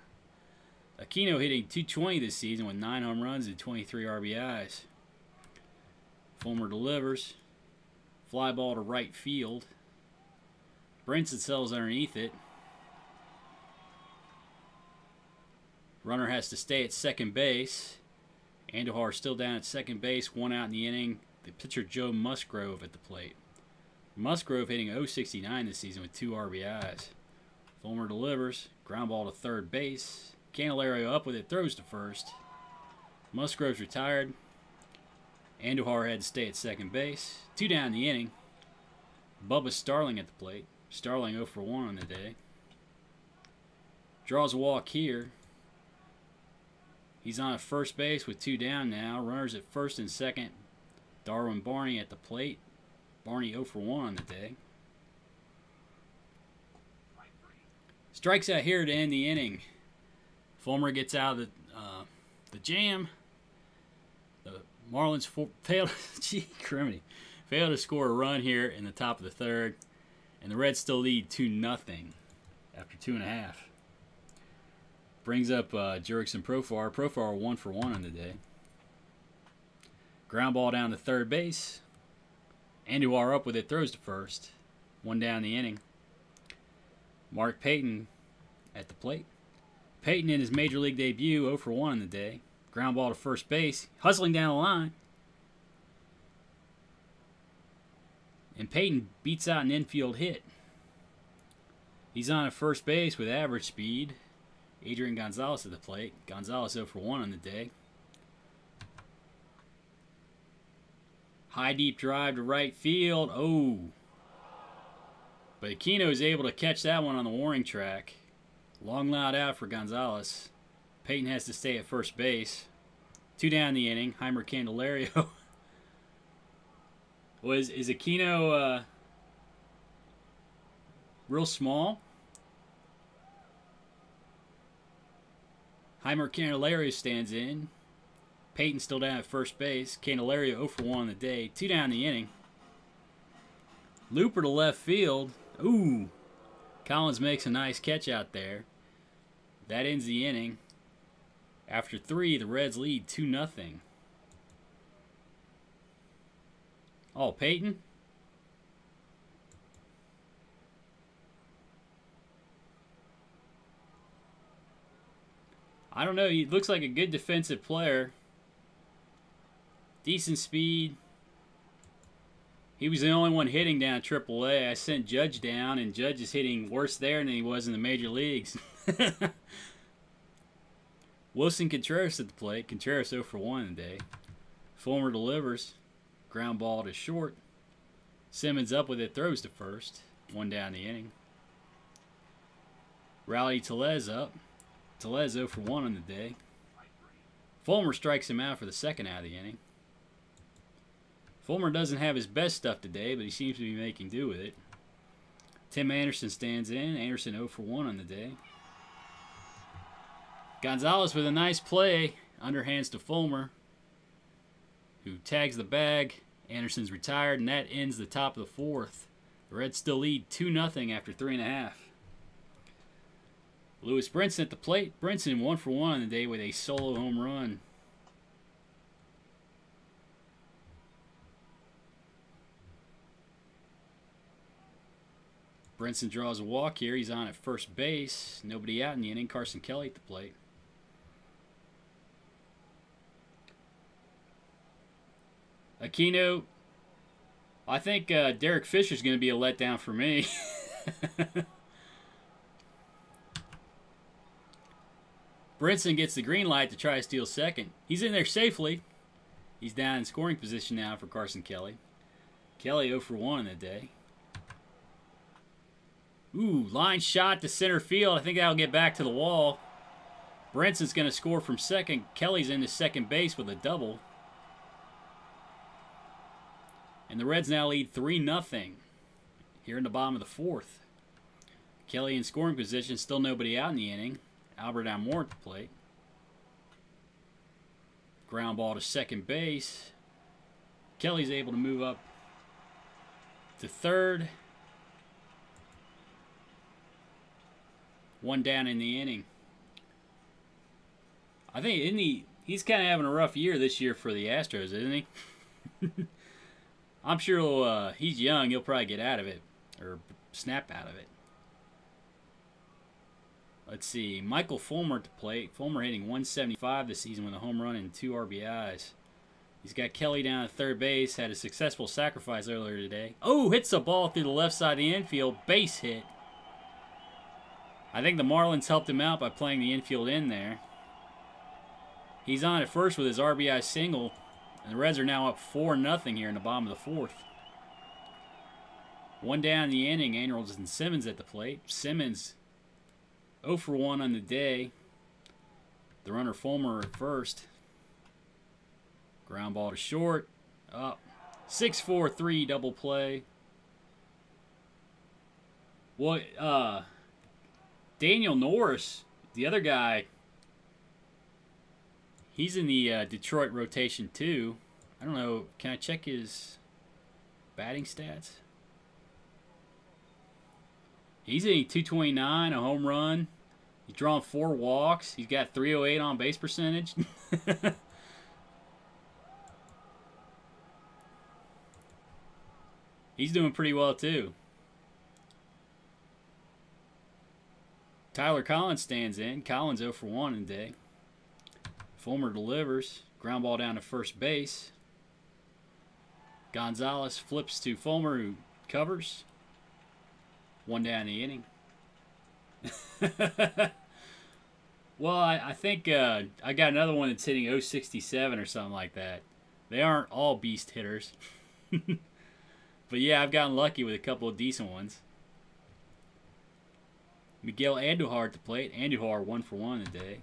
[SPEAKER 1] Aquino hitting .220 this season with 9 home runs and 23 RBIs. Fulmer delivers. Fly ball to right field. Brinson sells underneath it. Runner has to stay at second base. Andujar still down at second base. 1 out in the inning. The pitcher Joe Musgrove at the plate. Musgrove hitting .069 this season with 2 RBIs. Fulmer delivers. Ground ball to third base. Candelario up with it. Throws to first. Musgrove's retired. Andujar had to stay at second base. 2 down in the inning. Bubba Starling at the plate. Starling 0 for 1 on the day. Draws a walk here. He's on at first base with 2 down now. Runners at first and second. Darwin Barney at the plate. Barney 0 for 1 on the day. Strikes out here to end the inning. Fulmer gets out of the jam. The Marlins failed to score a run here in the top of the third. And the Reds still lead 2-0 after 2.5. Brings up Jurickson Profar. Profar 1 for 1 on the day. Ground ball down to third base. Andujar up with it, throws to first. 1 down the inning. Mark Payton at the plate. Payton in his major league debut, 0 for 1 on the day. Ground ball to first base. Hustling down the line. And Payton beats out an infield hit. He's on at first base with average speed. Adrian Gonzalez at the plate. Gonzalez 0 for 1 on the day. High deep drive to right field. Oh. But Aquino is able to catch that one on the warning track. Long loud out for Gonzalez. Payton has to stay at first base. 2 down the inning. Heimer Candelario. Is Aquino real small? Heimer Candelario stands in. Payton still down at first base. Candelario 0 for 1 on the day. 2 down the inning. Looper to left field. Ooh. Collins makes a nice catch out there. That ends the inning. After 3, the Reds lead 2-0. Oh, Payton? I don't know. He looks like a good defensive player. Decent speed. He was the only one hitting down at AAA. I sent Judge down, and Judge is hitting worse there than he was in the major leagues. Wilson Contreras at the plate. Contreras 0 for 1 today. Fulmer delivers. Ground ball to short. Simmons up with it. Throws to first. 1 down the inning. Rowdy Tellez up. Tellez 0 for 1 on the day. Fulmer strikes him out for the second out of the inning. Fulmer doesn't have his best stuff today, but he seems to be making do with it. Tim Anderson stands in. Anderson 0 for 1 on the day. Gonzalez with a nice play. Underhands to Fulmer, who tags the bag. Anderson's retired, and that ends the top of the 4th. The Reds still lead 2-0 after 3.5. Lewis Brinson at the plate. Brinson 1 for 1 on the day with a solo home run. Brinson draws a walk here. He's on at first base. Nobody out in the inning. Carson Kelly at the plate. Aquino, I think Derek Fisher's going to be a letdown for me. Brinson gets the green light to try to steal second. He's in there safely. He's down in scoring position now for Carson Kelly. Kelly 0 for 1 in the day. Ooh, line shot to center field. I think that'll get back to the wall. Brinson's going to score from second. Kelly's into second base with a double. And the Reds now lead 3-0 here in the bottom of the fourth. Kelly in scoring position, still nobody out in the inning. Albert Almore at the plate. Ground ball to second base. Kelly's able to move up to third. One down in the inning. I think he's kind of having a rough year this year for the Astros, isn't he? I'm sure he's young. He'll probably get out of it or snap out of it. Let's see. Michael Fulmer at the plate. Fulmer hitting 175 this season with a home run and 2 RBIs. He's got Kelly down at third base. Had a successful sacrifice earlier today. Oh, hits a ball through the left side of the infield. Base hit. I think the Marlins helped him out by playing the infield in there. He's on at first with his RBI single. And the Reds are now up 4-0 here in the bottom of the fourth. One down in the inning. Andrelton Simmons at the plate. Simmons 0 for 1 on the day. The runner Fulmer at first. Ground ball to short. Up. 6-4-3 double play. Well, Daniel Norris, the other guy, he's in the Detroit rotation too. I don't know. Can I check his batting stats? He's hitting 229, a home run. He's drawn 4 walks. He's got 308 on base percentage. He's doing pretty well too. Tyler Collins stands in. Collins 0 for 1 in the day. Fulmer delivers. Ground ball down to first base. Gonzalez flips to Fulmer, who covers. One down the inning. Well, I think I got another one that's hitting 067 or something like that. They aren't all beast hitters. But yeah, I've gotten lucky with a couple of decent ones. Miguel Andujar at the plate. Andujar 1 for 1 today.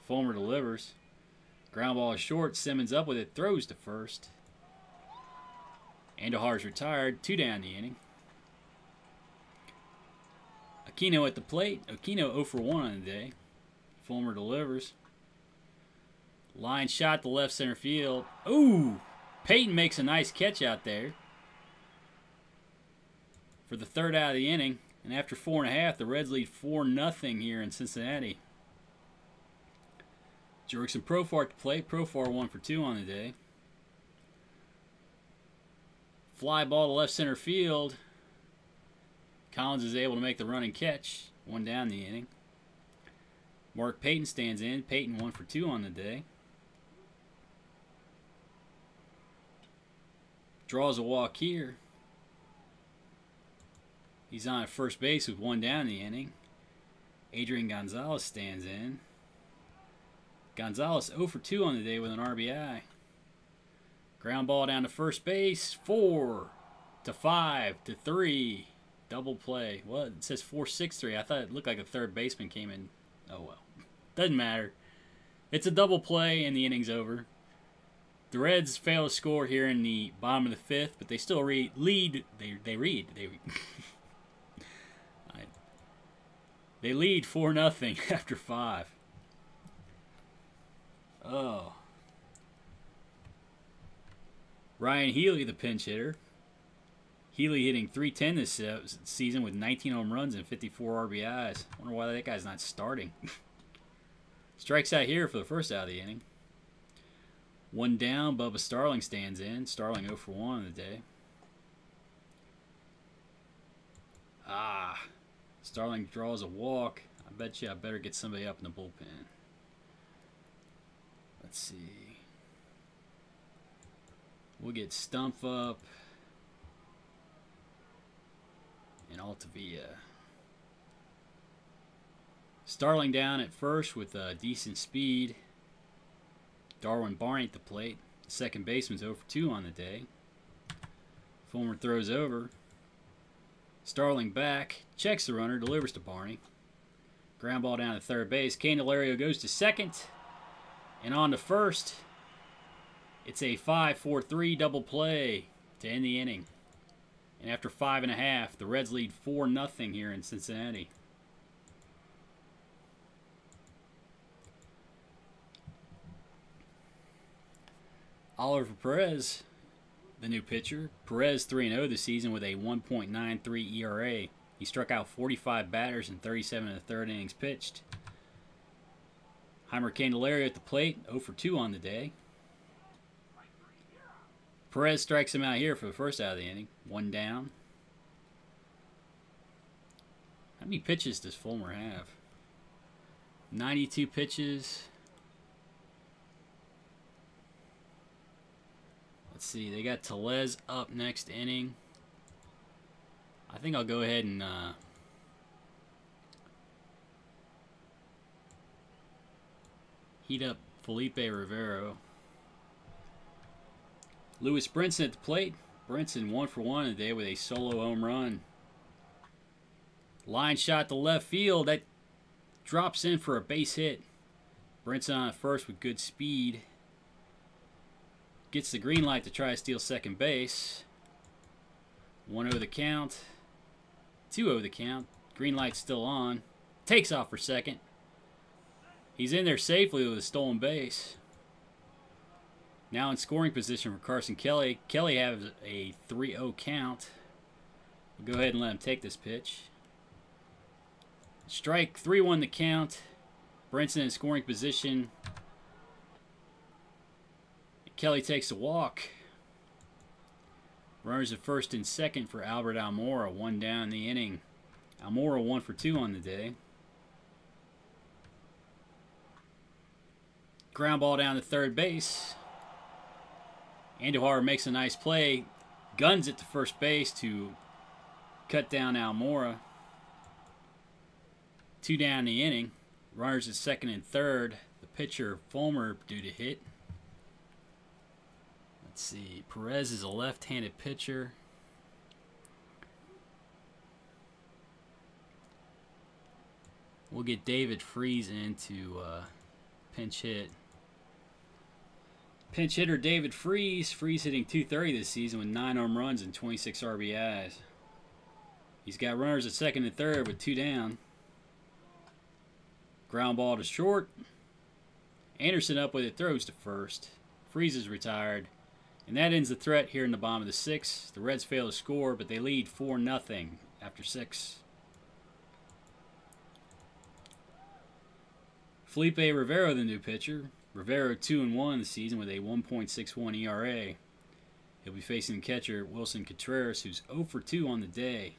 [SPEAKER 1] Fulmer delivers. Ground ball is short. Simmons up with it. Throws to first. Andujar's retired. 2 down the inning. Aquino at the plate. Aquino 0 for 1 on the day. Fulmer delivers. Line shot to left center field. Ooh! Peyton makes a nice catch out there for the third out of the inning. And after 4.5, the Reds lead 4-0 here in Cincinnati. Jurickson Profar at the plate. Profar 1 for 2 on the day. Fly ball to left center field. Collins is able to make the run and catch. 1 down the inning. Mark Payton stands in. Payton 1 for 2 on the day. Draws a walk here. He's on at first base with 1 down in the inning. Adrian Gonzalez stands in. Gonzalez 0 for 2 on the day with an RBI. Ground ball down to first base. 4 to 5 to 3. Double play. Well, it says 4-6-3. I thought it looked like a third baseman came in. Oh well. Doesn't matter. It's a double play and the inning's over. The Reds fail to score here in the bottom of the fifth, but they still lead. They lead 4-0 after 5. Oh. Ryan Healy, the pinch hitter. Healy hitting .310 this season with 19 home runs and 54 RBIs. Wonder why that guy's not starting. Strikes out here for the first out of the inning. 1 down, Bubba Starling stands in. Starling 0 for 1 on the day. Starling draws a walk. I bet you I better get somebody up in the bullpen. Let's see. We'll get Stumpf up. And Altavia. Starling down at first with decent speed. Darwin Barney at the plate. The second baseman's 0 for 2 on the day. Fulmer throws over. Starling back. Checks the runner. Delivers to Barney. Ground ball down to third base. Candelario goes to second. And on to first. It's a 5-4-3 double play to end the inning. And after 5.5, the Reds lead 4-0 here in Cincinnati. Oliver Perez, the new pitcher. Perez 3-0 this season with a 1.93 ERA. He struck out 45 batters in 37 1/3 innings pitched. Heimer Candelario at the plate, 0 for 2 on the day. Perez strikes him out here for the first out of the inning. 1 down. How many pitches does Fulmer have? 92 pitches. Let's see, they got Tellez up next inning. I think I'll go ahead and heat up Felipe Rivero. Lewis Brinson at the plate. Brinson 1 for 1 today with a solo home run. Line shot to left field. That drops in for a base hit. Brinson on first with good speed. Gets the green light to try to steal second base. 1-0 the count. 2-0 the count. Green light's still on. Takes off for second. He's in there safely with a stolen base. Now in scoring position for Carson Kelly. Kelly has a 3-0 count. We'll go ahead and let him take this pitch. Strike, 3-1 the count. Brinson in scoring position. Kelly takes a walk. Runners at first and second for Albert Almora. 1 down in the inning. Almora 1 for 2 on the day. Ground ball down to third base. Andujar makes a nice play. Guns it to first base to cut down Almora. 2 down in the inning. Runners at second and third. The pitcher, Fulmer, due to hit. Let's see. Perez is a left-handed pitcher. We'll get David Freese in to pinch hit. Pinch hitter David Freese. Freese hitting .230 this season with 9 home runs and 26 RBIs. He's got runners at second and third with 2 down. Ground ball to short. Anderson up with it, throws to first. Freese is retired. And that ends the threat here in the bottom of the 6th. The Reds fail to score, but they lead 4-0 after 6. Felipe Rivero, the new pitcher. Rivero 2-1 this season with a 1.61 ERA. He'll be facing catcher Wilson Contreras, who's 0 for 2 on the day.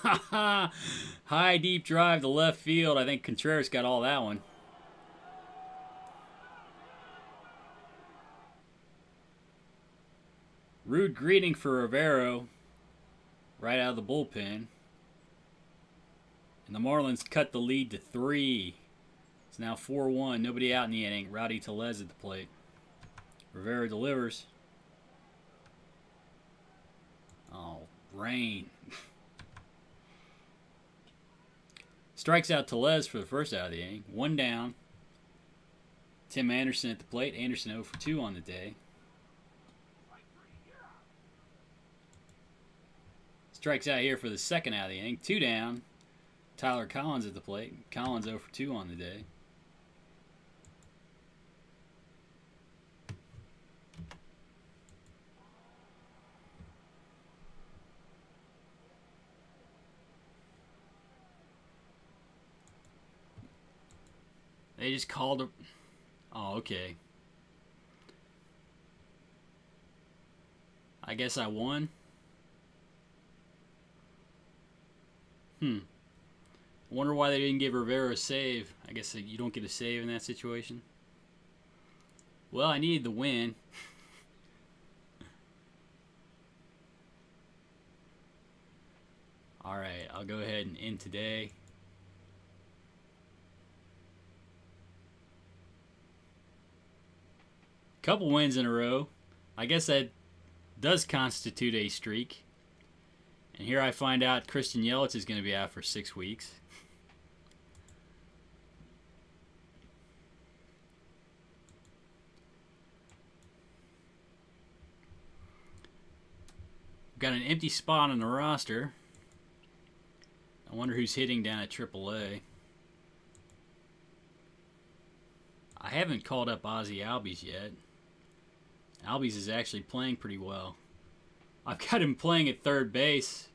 [SPEAKER 1] High deep drive to left field. I think Contreras got all that one. Rude greeting for Rivero right out of the bullpen. And the Marlins cut the lead to 3. It's now 4-1. Nobody out in the inning. Rowdy Tellez at the plate. Rivero delivers. Oh, rain. Strikes out Tellez for the first out of the inning. 1 down. Tim Anderson at the plate. Anderson 0 for 2 on the day. Strikes out here for the second out of the inning. 2 down. Tyler Collins at the plate. Collins 0 for 2 on the day. They just called a... Oh, okay. I guess I won. Wonder why they didn't give Rivera a save. I guess you don't get a save in that situation. Well, I needed the win. Alright, I'll go ahead and end today. Couple wins in a row. I guess that does constitute a streak. And here I find out Christian Yelich is going to be out for 6 weeks. Got an empty spot on the roster. I wonder who's hitting down at AAA. I haven't called up Ozzie Albies yet. Albies is actually playing pretty well. I've got him playing at third base.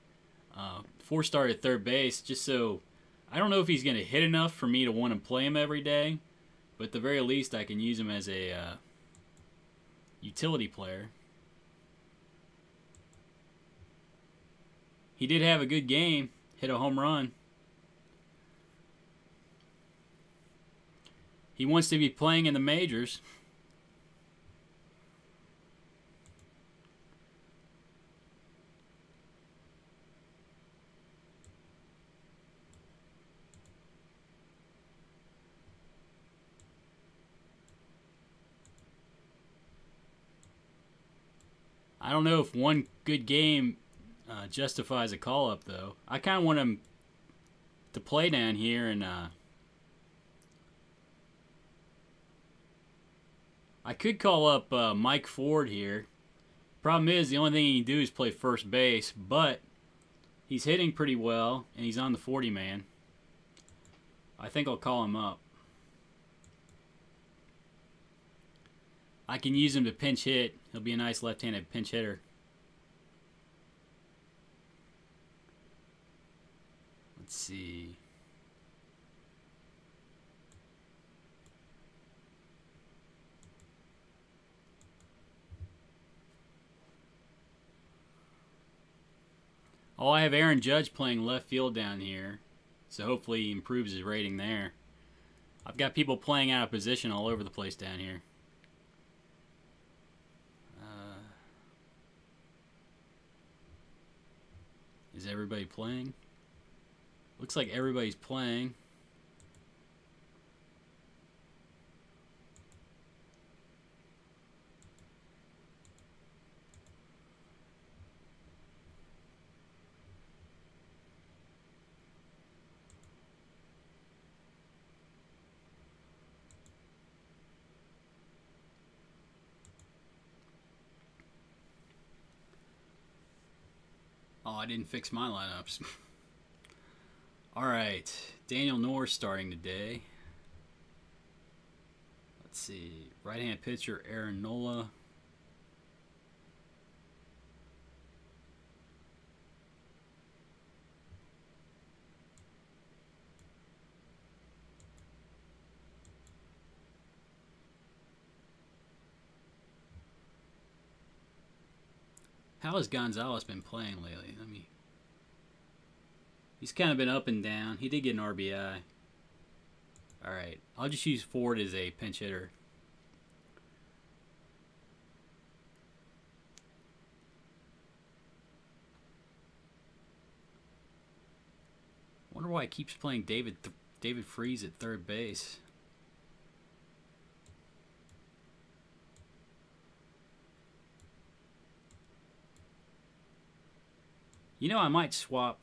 [SPEAKER 1] 4-star at third base, just so... I don't know if he's going to hit enough for me to want to play him every day. But at the very least, I can use him as a utility player. He did have a good game. Hit a home run. He wants to be playing in the majors. I don't know if one good game justifies a call-up, though. I kind of want him to play down here, and I could call up Mike Ford here. Problem is, the only thing he can do is play first base, but he's hitting pretty well, and he's on the 40-man. I think I'll call him up. I can use him to pinch hit. He'll be a nice left-handed pinch hitter. Let's see. Oh, I have Aaron Judge playing left field down here, so hopefully he improves his rating there. I've got people playing out of position all over the place down here. Is everybody playing? Looks like everybody's playing. Oh, I didn't fix my lineups. Alright, Daniel Norris starting today. Let's see, right-hand pitcher Aaron Nola. How has Gonzalez been playing lately? He's kind of been up and down. He did get an RBI. Alright, I'll just use Ford as a pinch hitter. Wonder why he keeps playing David Freese at third base. You know, I might swap,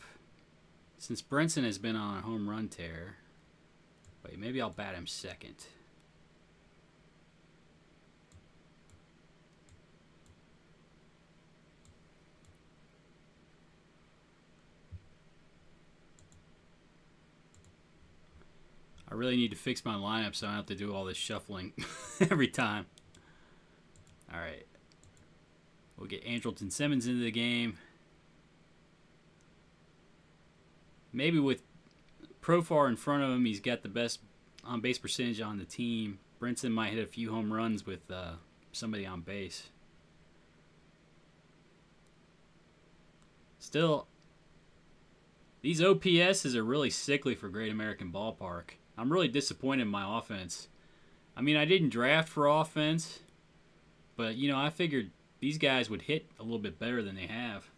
[SPEAKER 1] since Brinson has been on a home run tear. Wait, maybe I'll bat him second. I really need to fix my lineup so I don't have to do all this shuffling every time. Alright. We'll get Andrelton Simmons into the game. Maybe with Profar in front of him, he's got the best on-base percentage on the team. Brinson might hit a few home runs with somebody on base. Still, these OPSs are really sickly for Great American Ballpark. I'm really disappointed in my offense. I mean, I didn't draft for offense, but, you know, I figured these guys would hit a little bit better than they have.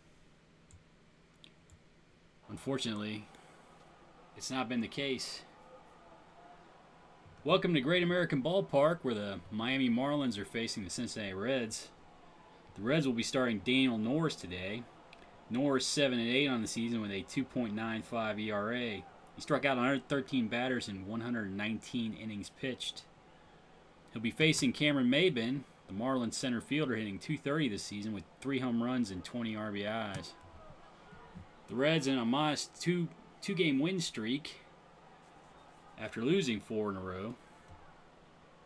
[SPEAKER 1] Unfortunately, it's not been the case. Welcome to Great American Ballpark, where the Miami Marlins are facing the Cincinnati Reds. The Reds will be starting Daniel Norris today. Norris 7-8 on the season with a 2.95 ERA. He struck out 113 batters in 119 innings pitched. He'll be facing Cameron Maybin, the Marlins center fielder, hitting .230 this season with 3 home runs and 20 RBIs. The Reds in a modest two-game win streak after losing 4 in a row.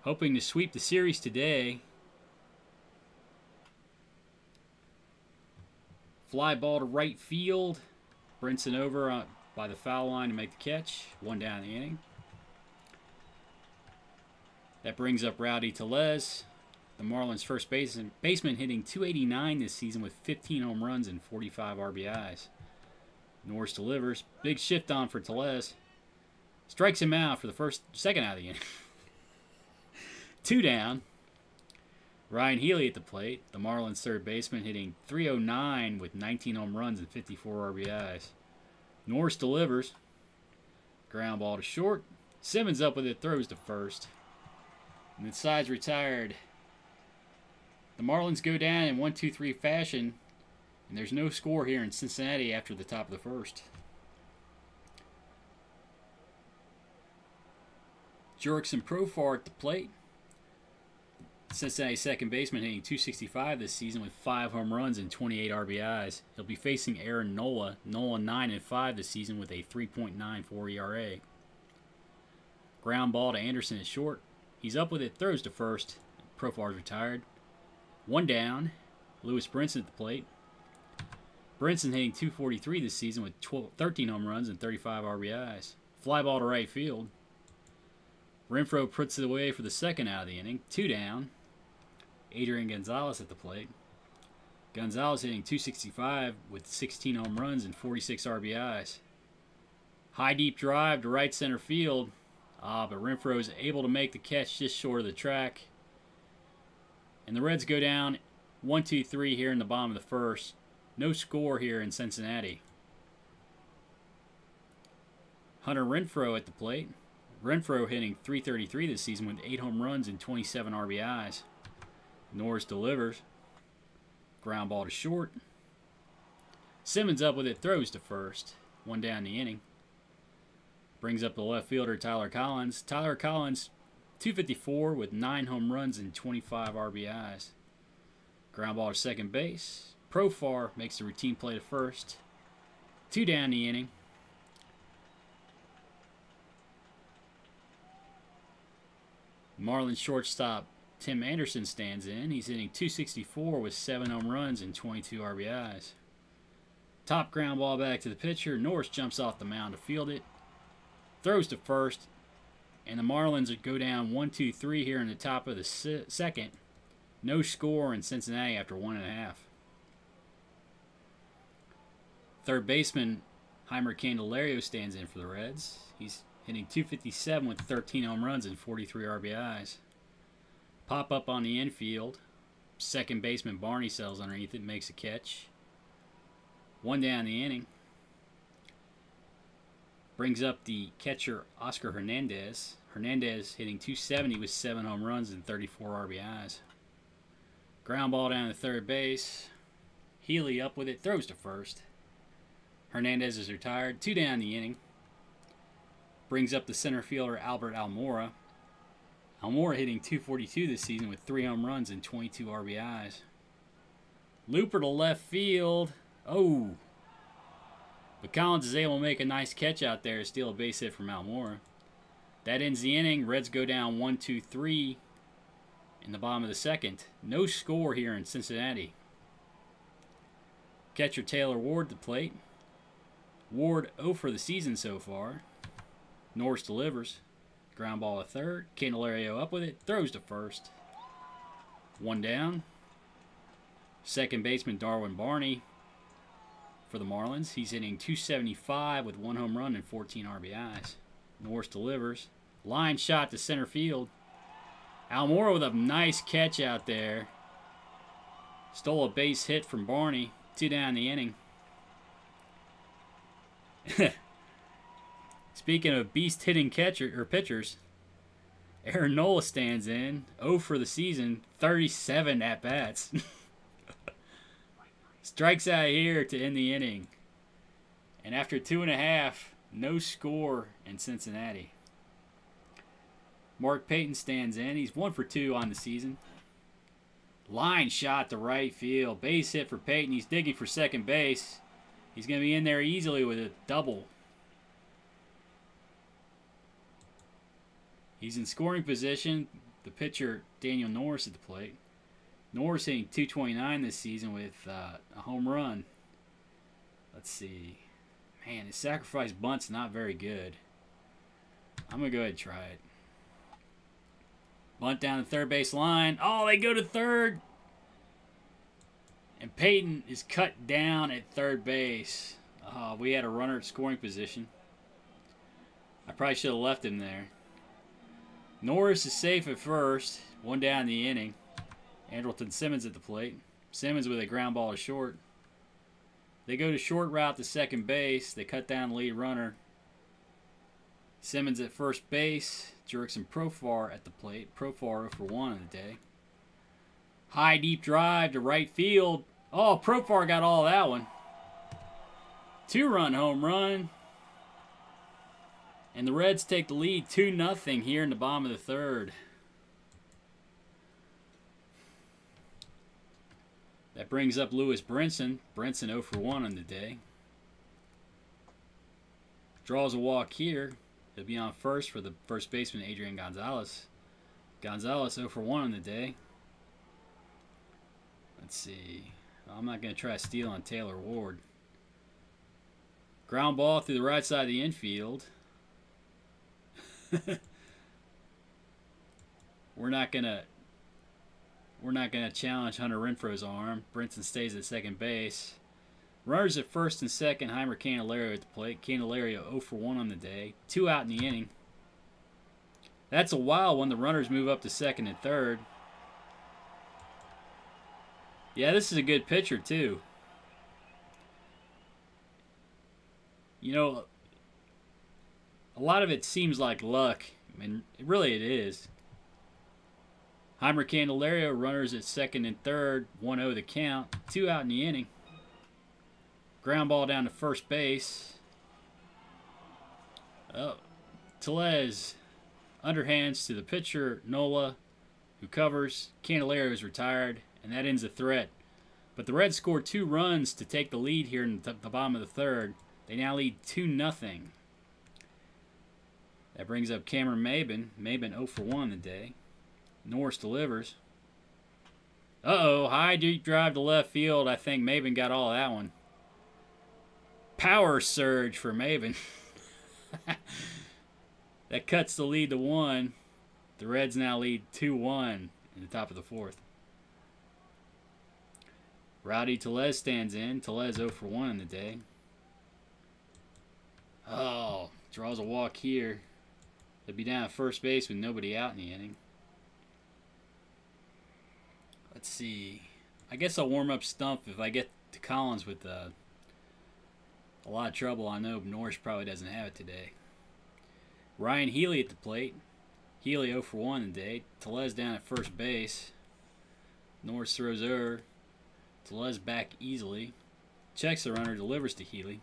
[SPEAKER 1] Hoping to sweep the series today. Fly ball to right field. Brinson over by the foul line to make the catch. 1 down in the inning. That brings up Rowdy Tellez, the Marlins' first baseman, hitting .289 this season with 15 home runs and 45 RBIs. Norris delivers. Big shift on for Tellez. Strikes him out for the second out of the inning. 2 down. Ryan Healy at the plate, the Marlins' third baseman, hitting .309 with 19 home runs and 54 RBIs. Norris delivers. Ground ball to short. Simmons up with it, throws to first. And the side's retired. The Marlins go down in 1-2-3 fashion, and there's no score here in Cincinnati after the top of the first. Jurickson Profar at the plate. Cincinnati second baseman hitting .265 this season with 5 home runs and 28 RBIs. He'll be facing Aaron Nola. Nola 9-5 this season with a 3.94 ERA. Ground ball to Anderson at short. He's up with it, throws to first. Profar's retired. 1 down. Lewis Brinson at the plate. Brinson hitting .243 this season with 13 home runs and 35 RBIs. Fly ball to right field. Renfroe puts it away for the second out of the inning. 2 down. Adrian Gonzalez at the plate. Gonzalez hitting .265 with 16 home runs and 46 RBIs. High deep drive to right center field. But Renfroe is able to make the catch just short of the track. And the Reds go down 1-2-3 here in the bottom of the first. No score here in Cincinnati. Hunter Renfroe at the plate. Renfroe hitting .333 this season with 8 home runs and 27 RBIs. Norris delivers. Ground ball to short. Simmons up with it, throws to first. 1 down the inning. Brings up the left fielder Tyler Collins. Tyler Collins, .254 with 9 home runs and 25 RBIs. Ground ball to second base. Profar makes the routine play to first. 2 down the inning. Marlins shortstop Tim Anderson stands in. He's hitting .264 with 7 home runs and 22 RBIs. Top ground ball back to the pitcher. Norris jumps off the mound to field it. Throws to first. And the Marlins go down 1-2-3 here in the top of the second. No score in Cincinnati after 1.5. Third baseman Heimer Candelario stands in for the Reds. He's hitting .257 with 13 home runs and 43 RBIs. Pop up on the infield. Second baseman Barney settles underneath it, makes a catch. 1 down the inning. Brings up the catcher Oscar Hernandez. Hernandez hitting .270 with 7 home runs and 34 RBIs. Ground ball down to third base. Healy up with it, throws to first. Hernandez is retired. 2 down the inning. Brings up the center fielder Albert Almora. Almora hitting .242 this season with 3 home runs and 22 RBIs. Looper to left field. Oh! But Collins is able to make a nice catch out there to steal a base hit from Almora. That ends the inning. Reds go down 1-2-3 in the bottom of the second. No score here in Cincinnati. Catcher Taylor Ward to plate. Ward 0 for the season so far. Norris delivers. Ground ball to third. Candelario up with it. Throws to first. 1 down. Second baseman Darwin Barney for the Marlins. He's hitting .275 with 1 home run and 14 RBIs. Norris delivers. Line shot to center field. Almora with a nice catch out there. Stole a base hit from Barney. 2 down the inning. Speaking of beast hitting pitchers, Aaron Nola stands in 0 for the season, 37 at bats. Strikes out here to end the inning. And after 2.5, no score in Cincinnati. Mark Payton stands in. He's 1 for 2 on the season. Line shot to right field. Base hit for Payton. He's digging for second base. He's going to be in there easily with a double. He's in scoring position. The pitcher, Daniel Norris, at the plate. Norris hitting .229 this season with a home run. Let's see. Man, his sacrifice bunt's not very good. I'm going to go ahead and try it. Bunt down the third base line. Oh, they go to third. And Payton is cut down at third base. We had a runner at scoring position. I probably should have left him there. Norris is safe at first. 1 down in the inning. Andrelton Simmons at the plate. Simmons with a ground ball to short. They go to short route to second base. They cut down the lead runner. Simmons at first base. Jurickson Profar at the plate. Profar 0 for 1 on the day. High deep drive to right field. Oh, Profar got all of that one. 2-run home run. And the Reds take the lead 2-0 here in the bottom of the third. That brings up Lewis Brinson. Brinson 0 for 1 on the day. Draws a walk here. He'll be on first for the first baseman, Adrian Gonzalez. Gonzalez 0 for 1 on the day. Let's see. I'm not going to try to steal on Taylor Ward. Ground ball through the right side of the infield. We're not gonna challenge Hunter Renfroe's arm. Brinson stays at second base. Runners at first and second. Heimer Candelario at the plate. Candelario 0 for 1 on the day. 2 out in the inning. That's a wild one. The runners move up to second and third. Yeah, this is a good pitcher too. You know, a lot of it seems like luck. I mean, really it is. Heimer Candelario, runners at second and third. 1-0 the count. 2 out in the inning. Ground ball down to first base. Oh, Tellez underhands to the pitcher, Nola, who covers. Candelario is retired, and that ends the threat. But the Reds scored 2 runs to take the lead here in the bottom of the third. They now lead 2-0. That brings up Cameron Maybin. Maybin 0 for 1 the day. Norris delivers. Uh-oh, high deep drive to left field. I think Maybin got all of that one. Power surge for Maybin. That cuts the lead to 1. The Reds now lead 2-1 in the top of the fourth. Rowdy Tellez stands in. Tellez 0 for 1 in the day. Oh, draws a walk here. They'll be down at first base with nobody out in the inning. Let's see. I guess I'll warm up Stump if I get to Collins with a lot of trouble. I know Norris probably doesn't have it today. Ryan Healy at the plate. Healy 0 for 1 today. Tellez down at first base. Norris throws over. Tellez back easily. Checks the runner, delivers to Healy.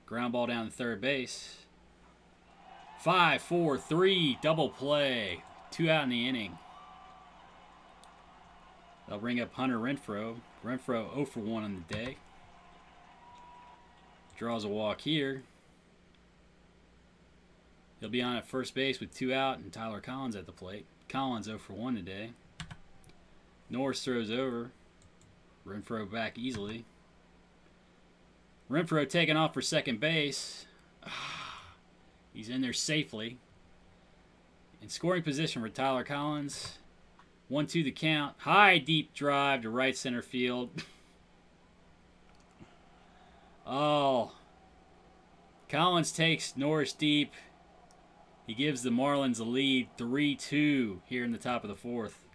[SPEAKER 1] Ground ball down to third base. 5-4-3 double play. 2 out in the inning. They'll bring up Hunter Renfroe. Renfroe 0 for 1 on the day. Draws a walk here. He'll be on at first base with 2 out and Tyler Collins at the plate. Collins 0 for 1 today. Norris throws over. Renfroe back easily. Renfroe taking off for second base. He's in there safely. In scoring position for Tyler Collins. 1-2 the count. High deep drive to right center field. Oh. Collins takes Norris deep. He gives the Marlins a lead 3-2 here in the top of the fourth.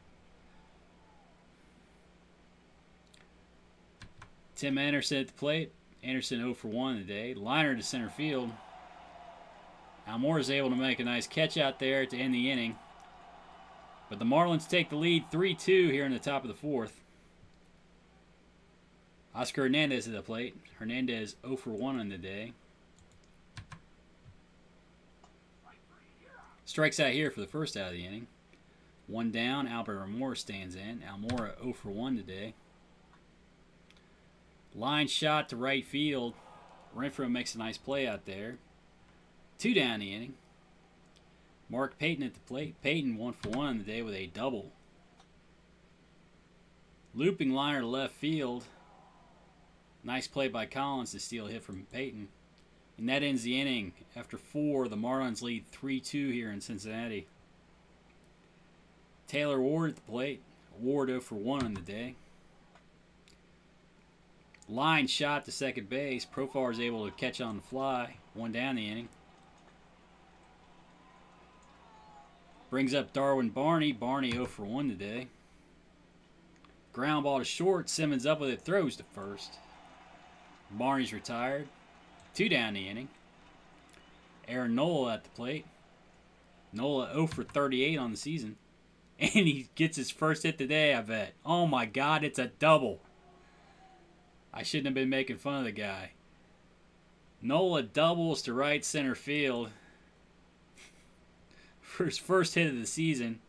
[SPEAKER 1] Tim Anderson at the plate. Anderson 0 for 1 today. Liner to center field. Almora is able to make a nice catch out there to end the inning. But the Marlins take the lead 3-2 here in the top of the fourth. Oscar Hernandez at the plate. Hernandez 0 for 1 on the day. Strikes out here for the first out of the inning. One down. Albert Almora stands in. Almora 0 for 1 today. Line shot to right field. Renfroe makes a nice play out there. 2 down the inning. Mark Payton at the plate. Payton 1 for 1 on the day with a double. Looping liner to left field. Nice play by Collins to steal a hit from Payton. And that ends the inning. After 4, the Marlins lead 3-2 here in Cincinnati. Taylor Ward at the plate. Ward 0 for 1 on the day. Line shot to second base. Profar is able to catch on the fly. 1 down the inning. Brings up Darwin Barney. Barney 0 for 1 today. Ground ball to short. Simmons up with it. Throws to first. Barney's retired. 2 down the inning. Aaron Nola at the plate. Nola 0 for 38 on the season. And he gets his first hit today, I bet. Oh my God, it's a double. I shouldn't have been making fun of the guy. Nola doubles to right center field. For his first hit of the season.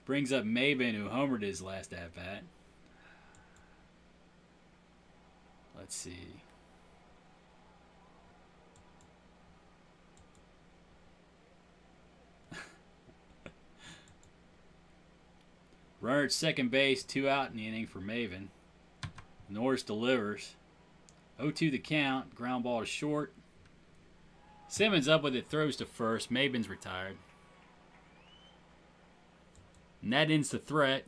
[SPEAKER 1] Brings up Maven, who homered his last at-bat. Let's see. Runner at second base, 2 out in the inning for Maven. Norris delivers. 0-2 the count. Ground ball to short. Simmons up with it, throws to first. Maven's retired. And that ends the threat.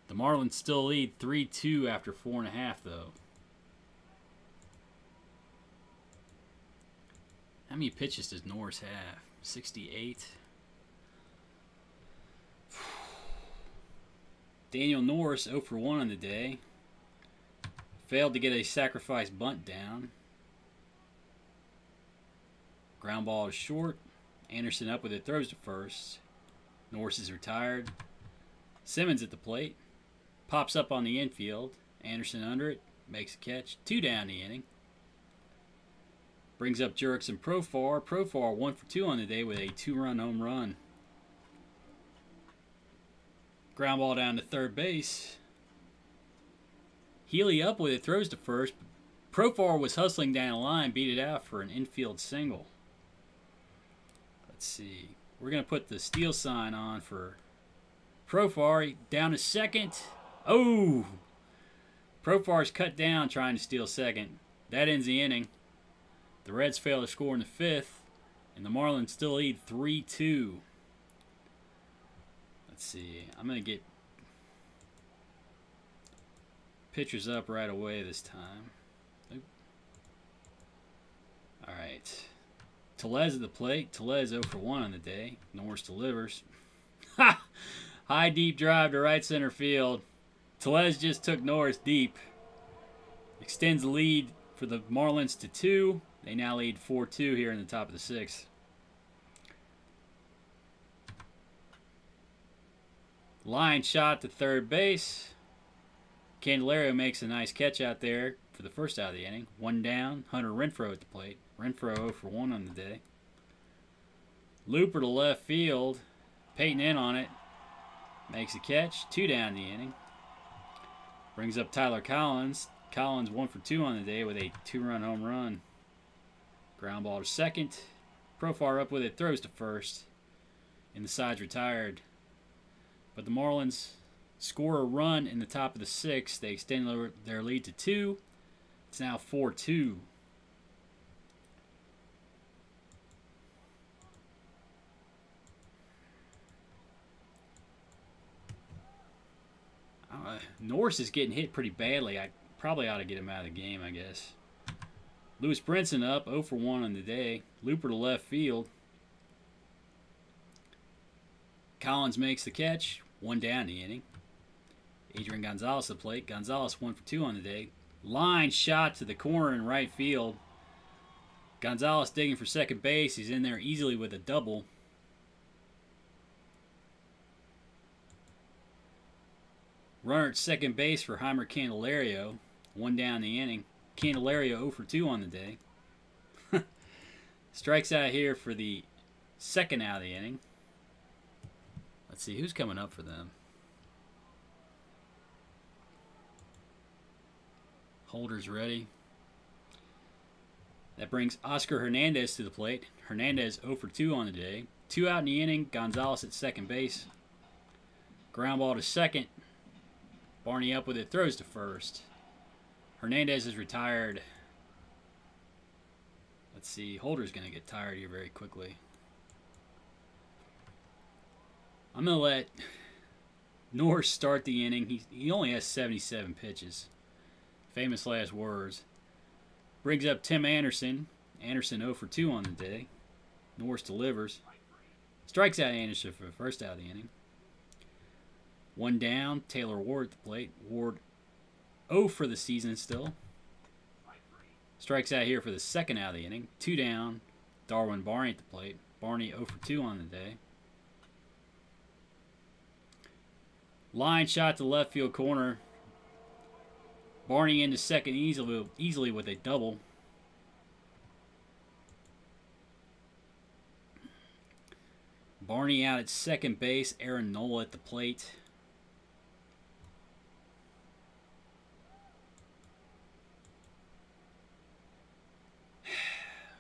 [SPEAKER 1] The Marlins still lead 3-2 after 4.5, though. How many pitches does Norris have? 68. Daniel Norris 0 for 1 on the day. Failed to get a sacrifice bunt down. Ground ball to short. Anderson up with it, throws to first. Norris is retired. Simmons at the plate. Pops up on the infield. Anderson under it. Makes a catch. 2 down the inning. Brings up Jurickson Profar. Profar 1 for 2 on the day with a 2-run home run. Ground ball down to third base. Healy up with it, throws to first. Profar was hustling down the line, beat it out for an infield single. Let's see. We're going to put the steal sign on for Profar. Down to second. Oh! Profar's cut down trying to steal second. That ends the inning. The Reds fail to score in the 5th. And the Marlins still lead 3-2. Let's see. I'm going to get pitchers up right away this time. Alright. Tellez at the plate. Tellez 0 for 1 on the day. Norris delivers. Ha! High deep drive to right center field. Tellez just took Norris deep. Extends the lead for the Marlins to 2. They now lead 4-2 here in the top of the 6th. Line shot to third base. Candelario makes a nice catch out there for the first out of the inning. 1 down. Hunter Renfroe at the plate. Renfroe 0 for 1 on the day. Looper to left field. Payton in on it. Makes a catch. 2 down the inning. Brings up Tyler Collins. Collins 1 for 2 on the day with a 2-run home run. Ground ball to second. Profar up with it. Throws to first. And the side's retired. But the Marlins score a run in the top of the 6th. They extend their lead to 2. It's now 4-2. Norris is getting hit pretty badly. I probably ought to get him out of the game, I guess. Lewis Brinson up 0 for 1 on the day. Looper to left field. Collins makes the catch. 1 down the inning. Adrian Gonzalez at the plate. Gonzalez 1 for 2 on the day. Line shot to the corner in right field. Gonzalez digging for second base. He's in there easily with a double. Runner at second base for Heimer Candelario. One down the inning. Candelario 0 for 2 on the day. Strikes out here for the second out of the inning. Let's see who's coming up for them. Holder's ready. That brings Oscar Hernandez to the plate. Hernandez 0 for 2 on the day. 2 out in the inning. Gonzalez at second base. Ground ball to second. Barney up with it. Throws to first. Hernandez is retired. Let's see. Holder's going to get tired here very quickly. I'm going to let Norris start the inning. He only has 77 pitches. Famous last words. Brings up Tim Anderson. Anderson 0 for 2 on the day. Norris delivers. Strikes out Anderson for the first out of the inning. One down. Taylor Ward at the plate. Ward 0 for the season still. Strikes out here for the second out of the inning. 2 down. Darwin Barney at the plate. Barney 0 for 2 on the day. Line shot to left field corner. Barney into second easily with a double. Barney out at second base. Aaron Nola at the plate.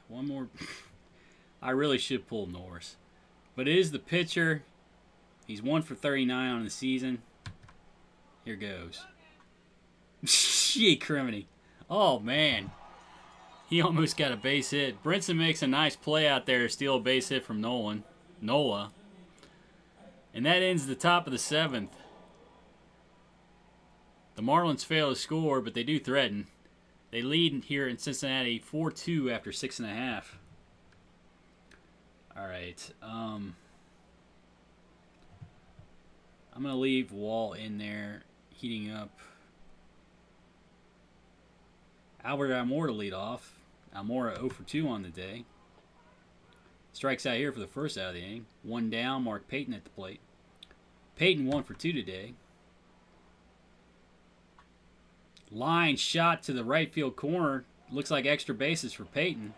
[SPEAKER 1] One more. I really should pull Norris. But it is the pitcher. He's 1 for 39 on the season. Here goes. Shit, criminy. Oh, man. He almost got a base hit. Brinson makes a nice play out there to steal a base hit from Nola. And that ends the top of the 7th. The Marlins fail to score, but they do threaten. They lead here in Cincinnati 4-2 after 6.5. All right. I'm going to leave Wall in there heating up. Albert Almora to lead off. Almora 0 for 2 on the day. Strikes out here for the first out of the inning. 1 down. Mark Payton at the plate. Payton 1 for 2 today. Line shot to the right field corner. Looks like extra bases for Payton.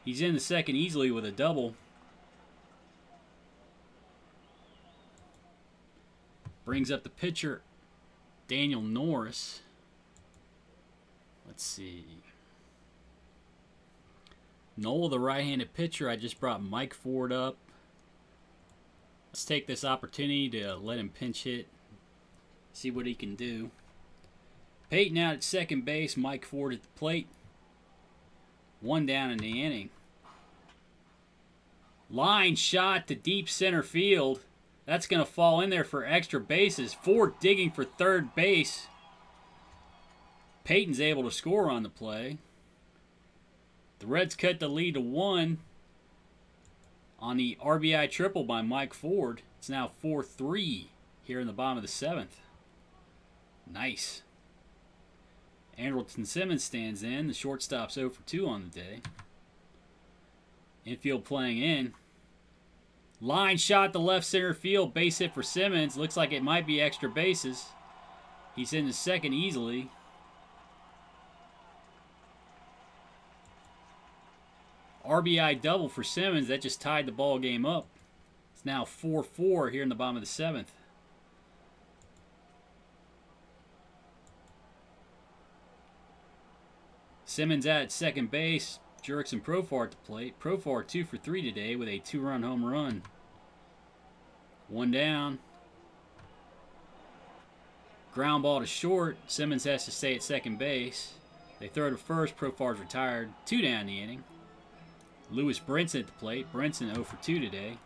[SPEAKER 1] He's in the second easily with a double. Brings up the pitcher, Daniel Norris. Let's see. Nola, the right-handed pitcher. I just brought Mike Ford up. Let's take this opportunity to let him pinch hit. See what he can do. Payton out at second base. Mike Ford at the plate. 1 down in the inning. Line shot to deep center field. That's going to fall in there for extra bases. Ford digging for third base. Payton's able to score on the play. The Reds cut the lead to 1 on the RBI triple by Mike Ford. It's now 4-3 here in the bottom of the 7th. Nice. Andrelton Simmons stands in. The shortstop's 0 for 2 on the day. Infield playing in. Line shot to left center field. Base hit for Simmons. Looks like it might be extra bases. He's in the second easily. RBI double for Simmons. That just tied the ball game up. It's now 4-4 here in the bottom of the 7th. Simmons out at second base. Jurickson Profar at the plate. Profar 2 for 3 today with a 2-run home run. 1 down. Ground ball to short. Simmons has to stay at second base. They throw to first. Profar's retired. 2 down the inning. Lewis Brinson at the plate. Brinson 0 for 2 today.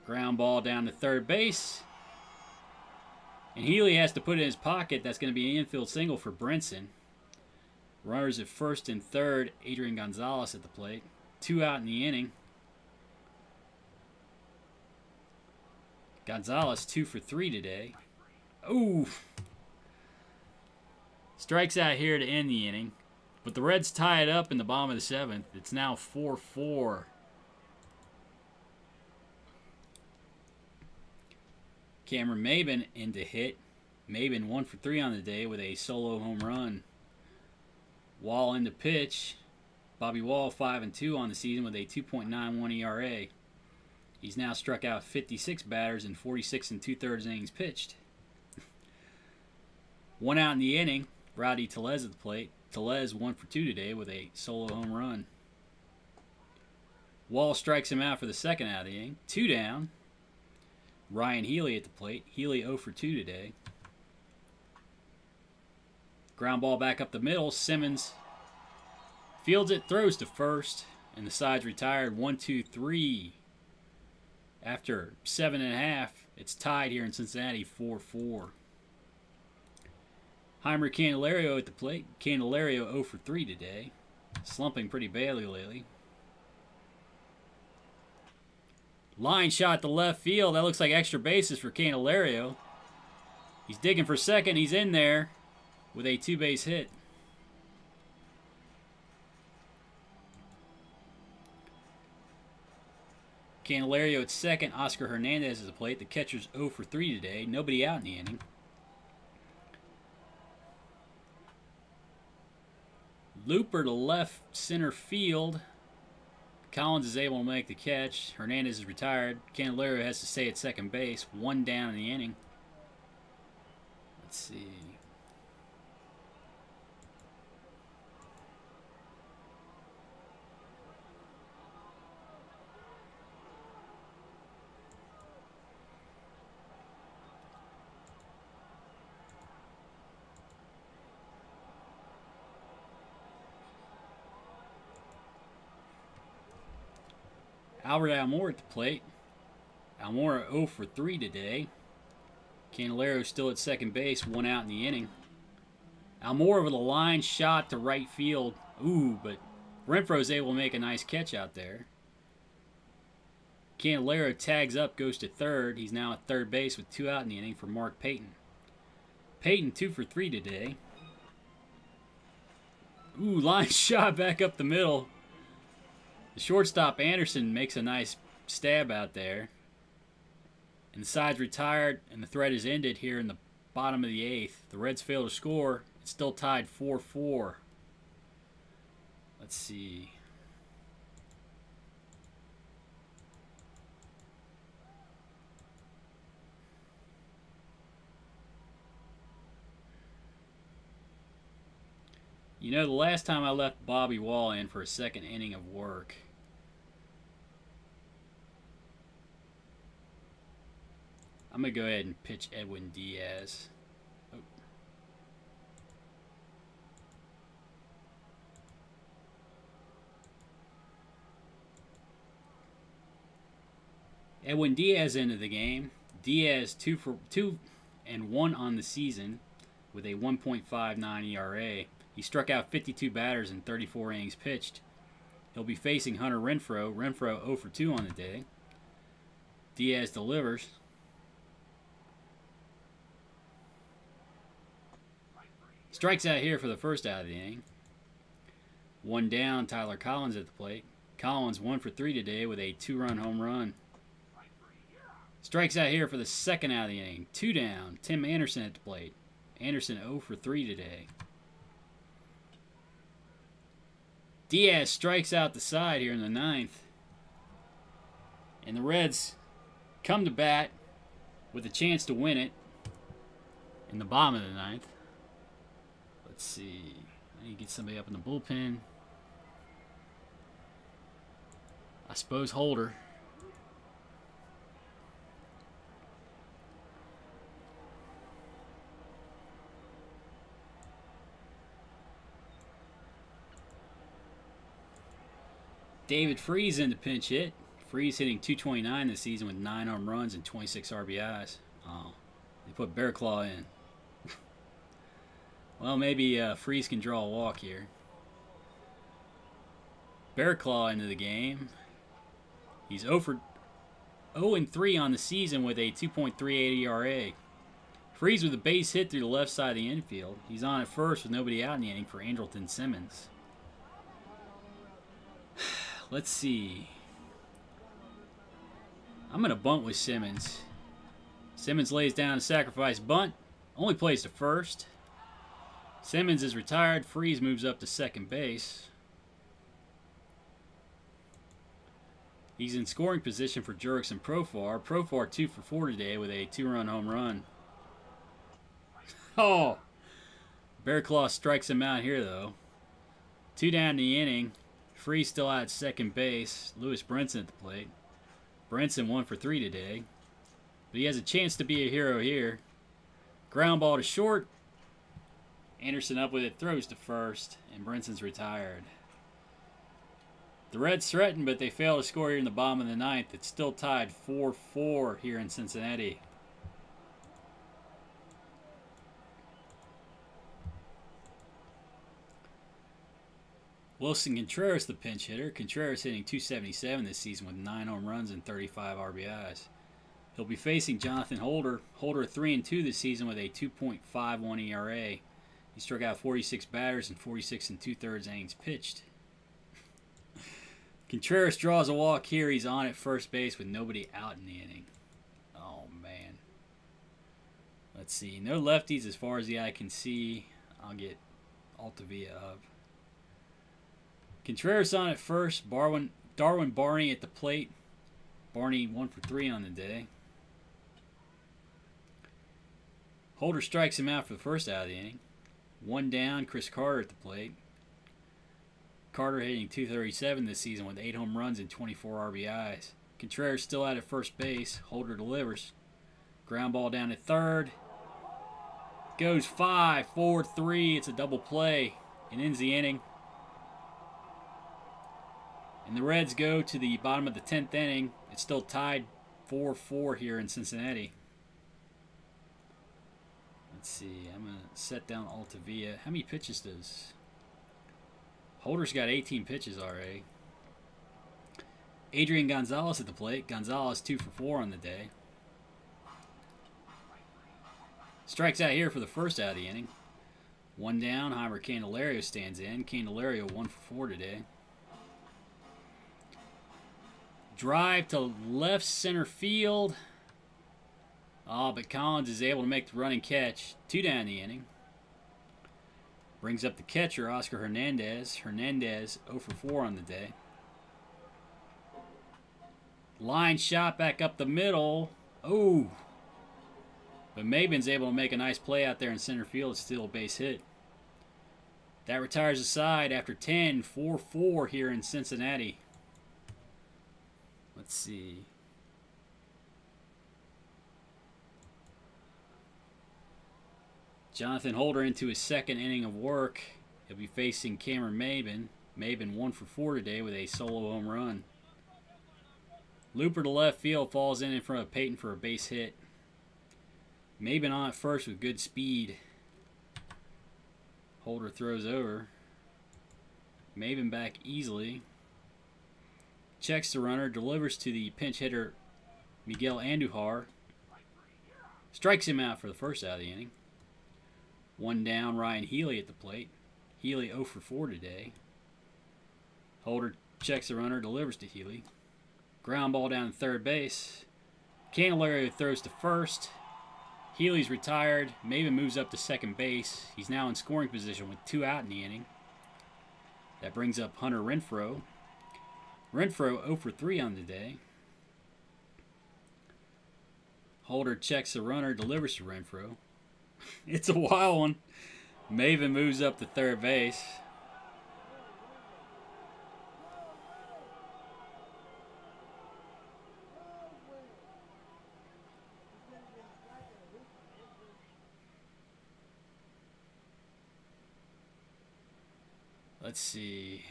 [SPEAKER 1] Ground ball down to third base. And Healy has to put it in his pocket. That's going to be an infield single for Brinson. Runners at first and third. Adrian Gonzalez at the plate. 2 out in the inning. Gonzalez 2 for 3 today. Ooh. Strikes out here to end the inning. But the Reds tie it up in the bottom of the 7th. It's now 4-4. Cameron Maybin in to hit. Maybin 1 for 3 on the day with a solo home run. Wall in to pitch. Bobby Wall 5-2 on the season with a 2.91 ERA. He's now struck out 56 batters in 46 2/3 innings pitched. 1 out in the inning. Rowdy Tellez at the plate. Tellez 1 for 2 today with a solo home run. Wall strikes him out for the 2nd out of the inning. 2 down. Ryan Healy at the plate. Healy 0 for 2 today. Ground ball back up the middle. Simmons fields it, throws to first, and the side's retired. 1-2-3. After 7.5, it's tied here in Cincinnati, 4-4. Heimer Candelario at the plate. Candelario 0 for 3 today. Slumping pretty badly lately. Line shot to left field. That looks like extra bases for Candelario. He's digging for second. He's in there with a 2-base hit. Candelario at second. Oscar Hernandez at the plate. The catcher's 0 for 3 today. Nobody out in the inning. Looper to left center field. Collins is able to make the catch. Hernandez is retired. Candelario has to stay at second base. 1 down in the inning. Let's see. Albert Almora at the plate. Almora 0 for 3 today. Candelario still at second base, 1 out in the inning. Almora with a line shot to right field. Ooh, but Renfroe's able to make a nice catch out there. Candelario tags up, goes to third. He's now at third base with 2 out in the inning for Mark Payton. Payton 2 for 3 today. Ooh, line shot back up the middle. The shortstop Anderson makes a nice stab out there. And the side's retired, and the threat is ended here in the bottom of the 8th. The Reds fail to score. It's still tied 4-4. Let's see. You know, the last time I left Bobby Wall in for a 2nd inning of work, I'm going to go ahead and pitch Edwin Diaz. Oh. Edwin Diaz into the game. Diaz 2 for 2 and 1 on the season with a 1.59 ERA. He struck out 52 batters in 34 innings pitched. He'll be facing Hunter Renfroe. Renfroe 0 for 2 on the day. Diaz delivers. Strikes out here for the 1st out of the inning. 1 down, Tyler Collins at the plate. Collins 1 for 3 today with a 2-run home run. Strikes out here for the 2nd out of the inning. 2 down, Tim Anderson at the plate. Anderson 0 for 3 today. Diaz strikes out the side here in the 9th. And the Reds come to bat with a chance to win it in the bottom of the 9th. Let's see. I need to get somebody up in the bullpen. I suppose Holder. David Freese in the pinch hit. Freese hitting .229 this season with 9 home runs and 26 RBIs. Oh, they put Bear Claw in. Well, maybe Freese can draw a walk here. Bear Claw into the game. He's 0 and 3 on the season with a 2.38 ERA. Freese with a base hit through the left side of the infield. He's on at first with nobody out in the inning for Andrelton Simmons. Let's see. I'm going to bunt with Simmons. Simmons lays down a sacrifice bunt. Only plays to first. Simmons is retired. Freese moves up to second base. He's in scoring position for Jurickson Profar. Profar 2 for 4 today with a 2-run home run. Oh! Bearclaw strikes him out here, though. 2 down in the inning. Freese still out at second base. Lewis Brinson at the plate. Brinson 1 for 3 today. But he has a chance to be a hero here. Ground ball to short. Anderson up with it, throws to first, and Brinson's retired. The Reds threaten, but they fail to score here in the bottom of the ninth. It's still tied 4-4 here in Cincinnati. Wilson Contreras, the pinch hitter. Contreras hitting .277 this season with 9 home runs and 35 RBIs. He'll be facing Jonathan Holder. Holder 3-2 this season with a 2.51 ERA. He struck out 46 batters and 46 2/3 innings pitched. Contreras draws a walk here. He's on at first base with nobody out in the inning. Oh, man. Let's see. No lefties as far as the eye can see. I'll get Altavia up. Contreras on at first. Darwin Barney at the plate. Barney 1 for 3 on the day. Holder strikes him out for the first out of the inning. 1 down, Chris Carter at the plate. Carter hitting .237 this season with 8 home runs and 24 RBIs. Contreras still out at first base. Holder delivers. Ground ball down at third. Goes 5-4-3. It's a double play. It ends the inning. And the Reds go to the bottom of the 10th inning. It's still tied 4-4 here in Cincinnati. Let's see. I'm going to set down Altavia. How many pitches does... Holder's got 18 pitches already. Adrian Gonzalez at the plate. Gonzalez 2 for 4 on the day. Strikes out here for the first out of the inning. 1 down. Heimer Candelario stands in. Candelario 1 for 4 today. Drive to left center field. Oh, but Collins is able to make the running catch. 2 down in the inning. Brings up the catcher, Oscar Hernandez. Hernandez 0 for 4 on the day. Line shot back up the middle. Oh! But Maben's able to make a nice play out there in center field. It's still a base hit. That retires the side after 10. 4-4 here in Cincinnati. Let's see. Jonathan Holder into his second inning of work. He'll be facing Cameron Maben. Maben 1 for 4 today with a solo home run. Looper to left field falls in front of Peyton for a base hit. Maben on at first with good speed. Holder throws over. Maben back easily. Checks the runner, delivers to the pinch hitter Miguel Andujar. Strikes him out for the first out of the inning. 1 down, Ryan Healy at the plate. Healy 0 for 4 today. Holder checks the runner, delivers to Healy. Ground ball down to third base. Candelario throws to first. Healy's retired. Maben moves up to second base. He's now in scoring position with 2 out in the inning. That brings up Hunter Renfroe. Renfroe 0 for 3 on the day. Holder checks the runner, delivers to Renfroe. It's a wild one. Maben moves up to third base. Let's see.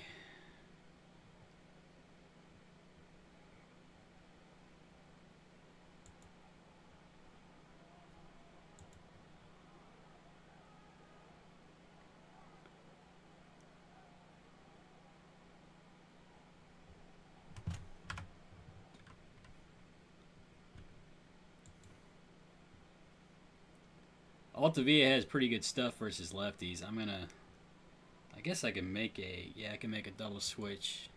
[SPEAKER 1] Altavia has pretty good stuff versus lefties. I guess I can make I can make a double switch.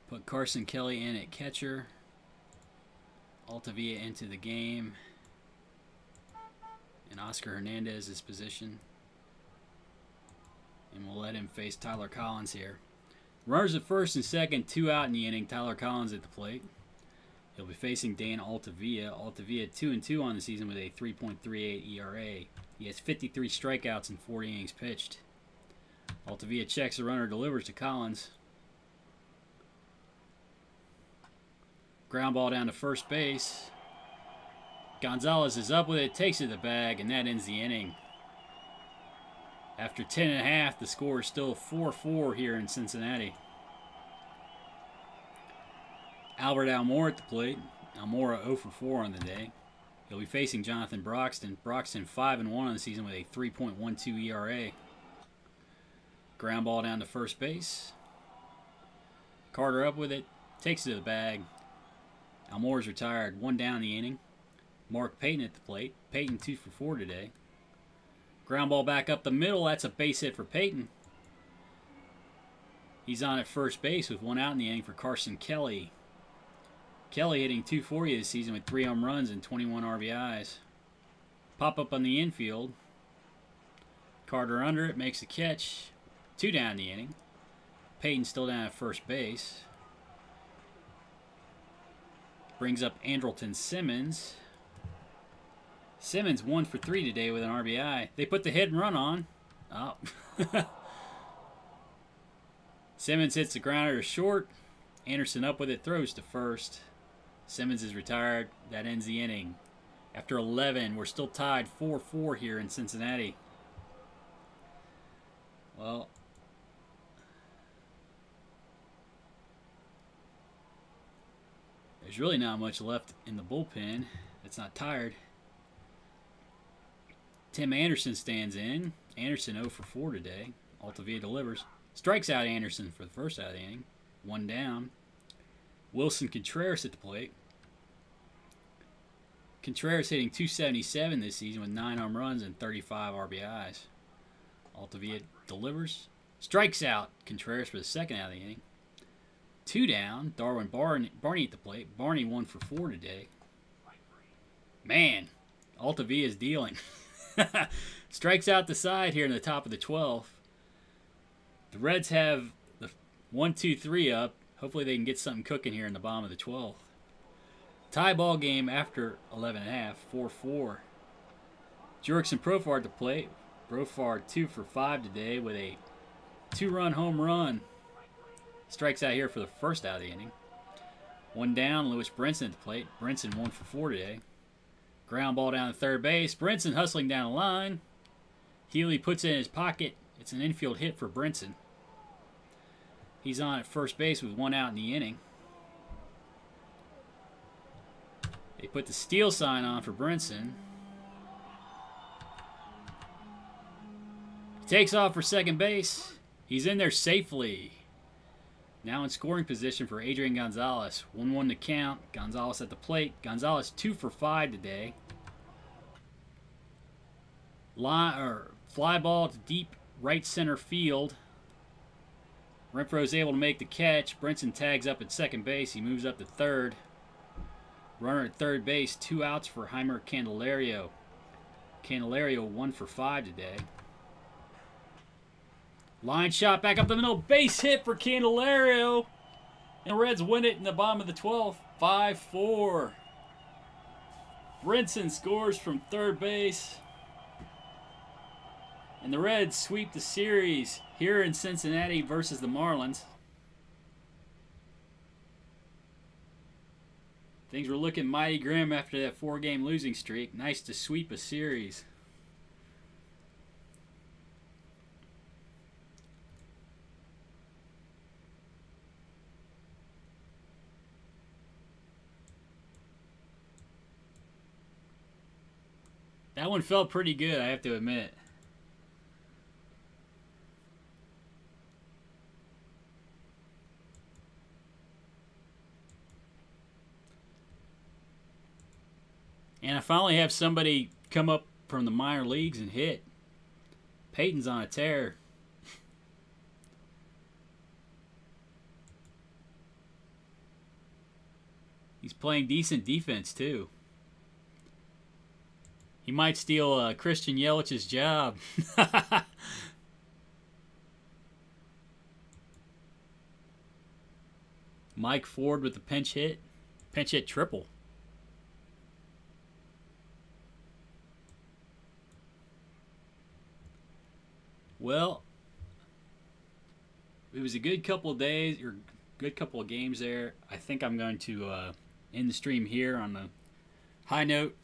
[SPEAKER 1] Put Carson Kelly in at catcher. Altavia into the game. And Oscar Hernandez's position. And we'll let him face Tyler Collins here. Runners at first and second, 2 out in the inning. Tyler Collins at the plate. He'll be facing Dan Altavia. Altavia 2-2 on the season with a 3.38 ERA. He has 53 strikeouts in 40 innings pitched. Altavia checks the runner, delivers to Collins. Ground ball down to first base. Gonzalez is up with it, takes it to the bag, and that ends the inning. After 10.5, the score is still 4-4 here in Cincinnati. Albert Almora at the plate. Almora 0 for 4 on the day. He'll be facing Jonathan Broxton. Broxton 5-1 on the season with a 3.12 ERA. Ground ball down to first base. Carter up with it, takes it to the bag. Almora's retired, 1 down the inning. Mark Payton at the plate. Payton 2 for 4 today. Ground ball back up the middle. That's a base hit for Payton. He's on at first base with 1 out in the inning for Carson Kelly. Kelly hitting .240 this season with 3 home runs and 21 RBIs. Pop up on the infield. Carter under it, makes the catch. 2 down in the inning. Payton still down at first base. Brings up Andrelton Simmons. Simmons 1 for 3 today with an RBI. They put the hit and run on. Oh. Simmons hits the grounder to short. Anderson up with it, throws to first. Simmons is retired. That ends the inning. After 11, we're still tied 4-4 here in Cincinnati. Well, there's really not much left in the bullpen that's not tired. Tim Anderson stands in. Anderson 0 for 4 today. Altavia delivers. Strikes out Anderson for the first out of the inning. 1 down. Wilson Contreras at the plate. Contreras hitting .277 this season with 9 home runs and 35 RBIs. Altavia delivers. Strikes out Contreras for the second out of the inning. 2 down. Darwin Barney at the plate. Barney 1 for 4 today. Man, Altavia is dealing. Strikes out the side here in the top of the 12th. The Reds have the 1-2-3 up. Hopefully they can get something cooking here in the bottom of the 12th. Tie ball game after 11.5, 4-4. Jurickson Profar at the plate. Profar 2 for 5 today with a 2-run home run. Strikes out here for the first out of the inning. 1 down, Lewis Brinson at the plate. Brinson 1 for 4 today. Ground ball down to third base. Brinson hustling down the line. Healy puts it in his pocket. It's an infield hit for Brinson. He's on at first base with 1 out in the inning. They put the steal sign on for Brinson. He takes off for second base. He's in there safely. Now in scoring position for Adrian Gonzalez. 1-1 to count. Gonzalez at the plate. Gonzalez 2 for 5 today. Fly ball to deep right center field. Renfroe's able to make the catch. Brinson tags up at second base. He moves up to third. Runner at third base. 2 outs for Heimer Candelario. Candelario 1 for 5 today. Line shot back up the middle. Base hit for Candelario. And the Reds win it in the bottom of the 12th. 5-4. Brinson scores from third base. And the Reds sweep the series here in Cincinnati versus the Marlins. Things were looking mighty grim after that 4-game losing streak. Nice to sweep a series. That one felt pretty good, I have to admit. And I finally have somebody come up from the minor leagues and hit. Peyton's on a tear. He's playing decent defense, too. He might steal Christian Yelich's job. Mike Ford with the pinch hit. Pinch hit triple. Well, it was a good couple of days, or good couple of games there. I think I'm going to end the stream here on a high note.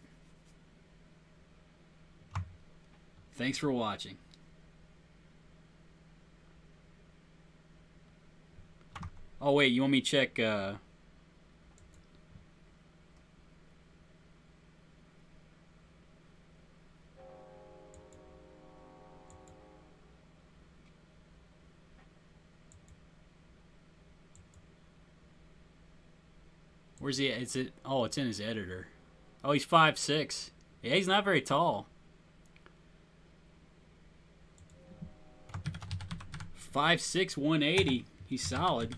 [SPEAKER 1] Thanks for watching. Oh, wait, you want me to check... Where's he at? Oh, it's in his editor. Oh, he's 5'6". Yeah, he's not very tall. 5'6", 180. He's solid.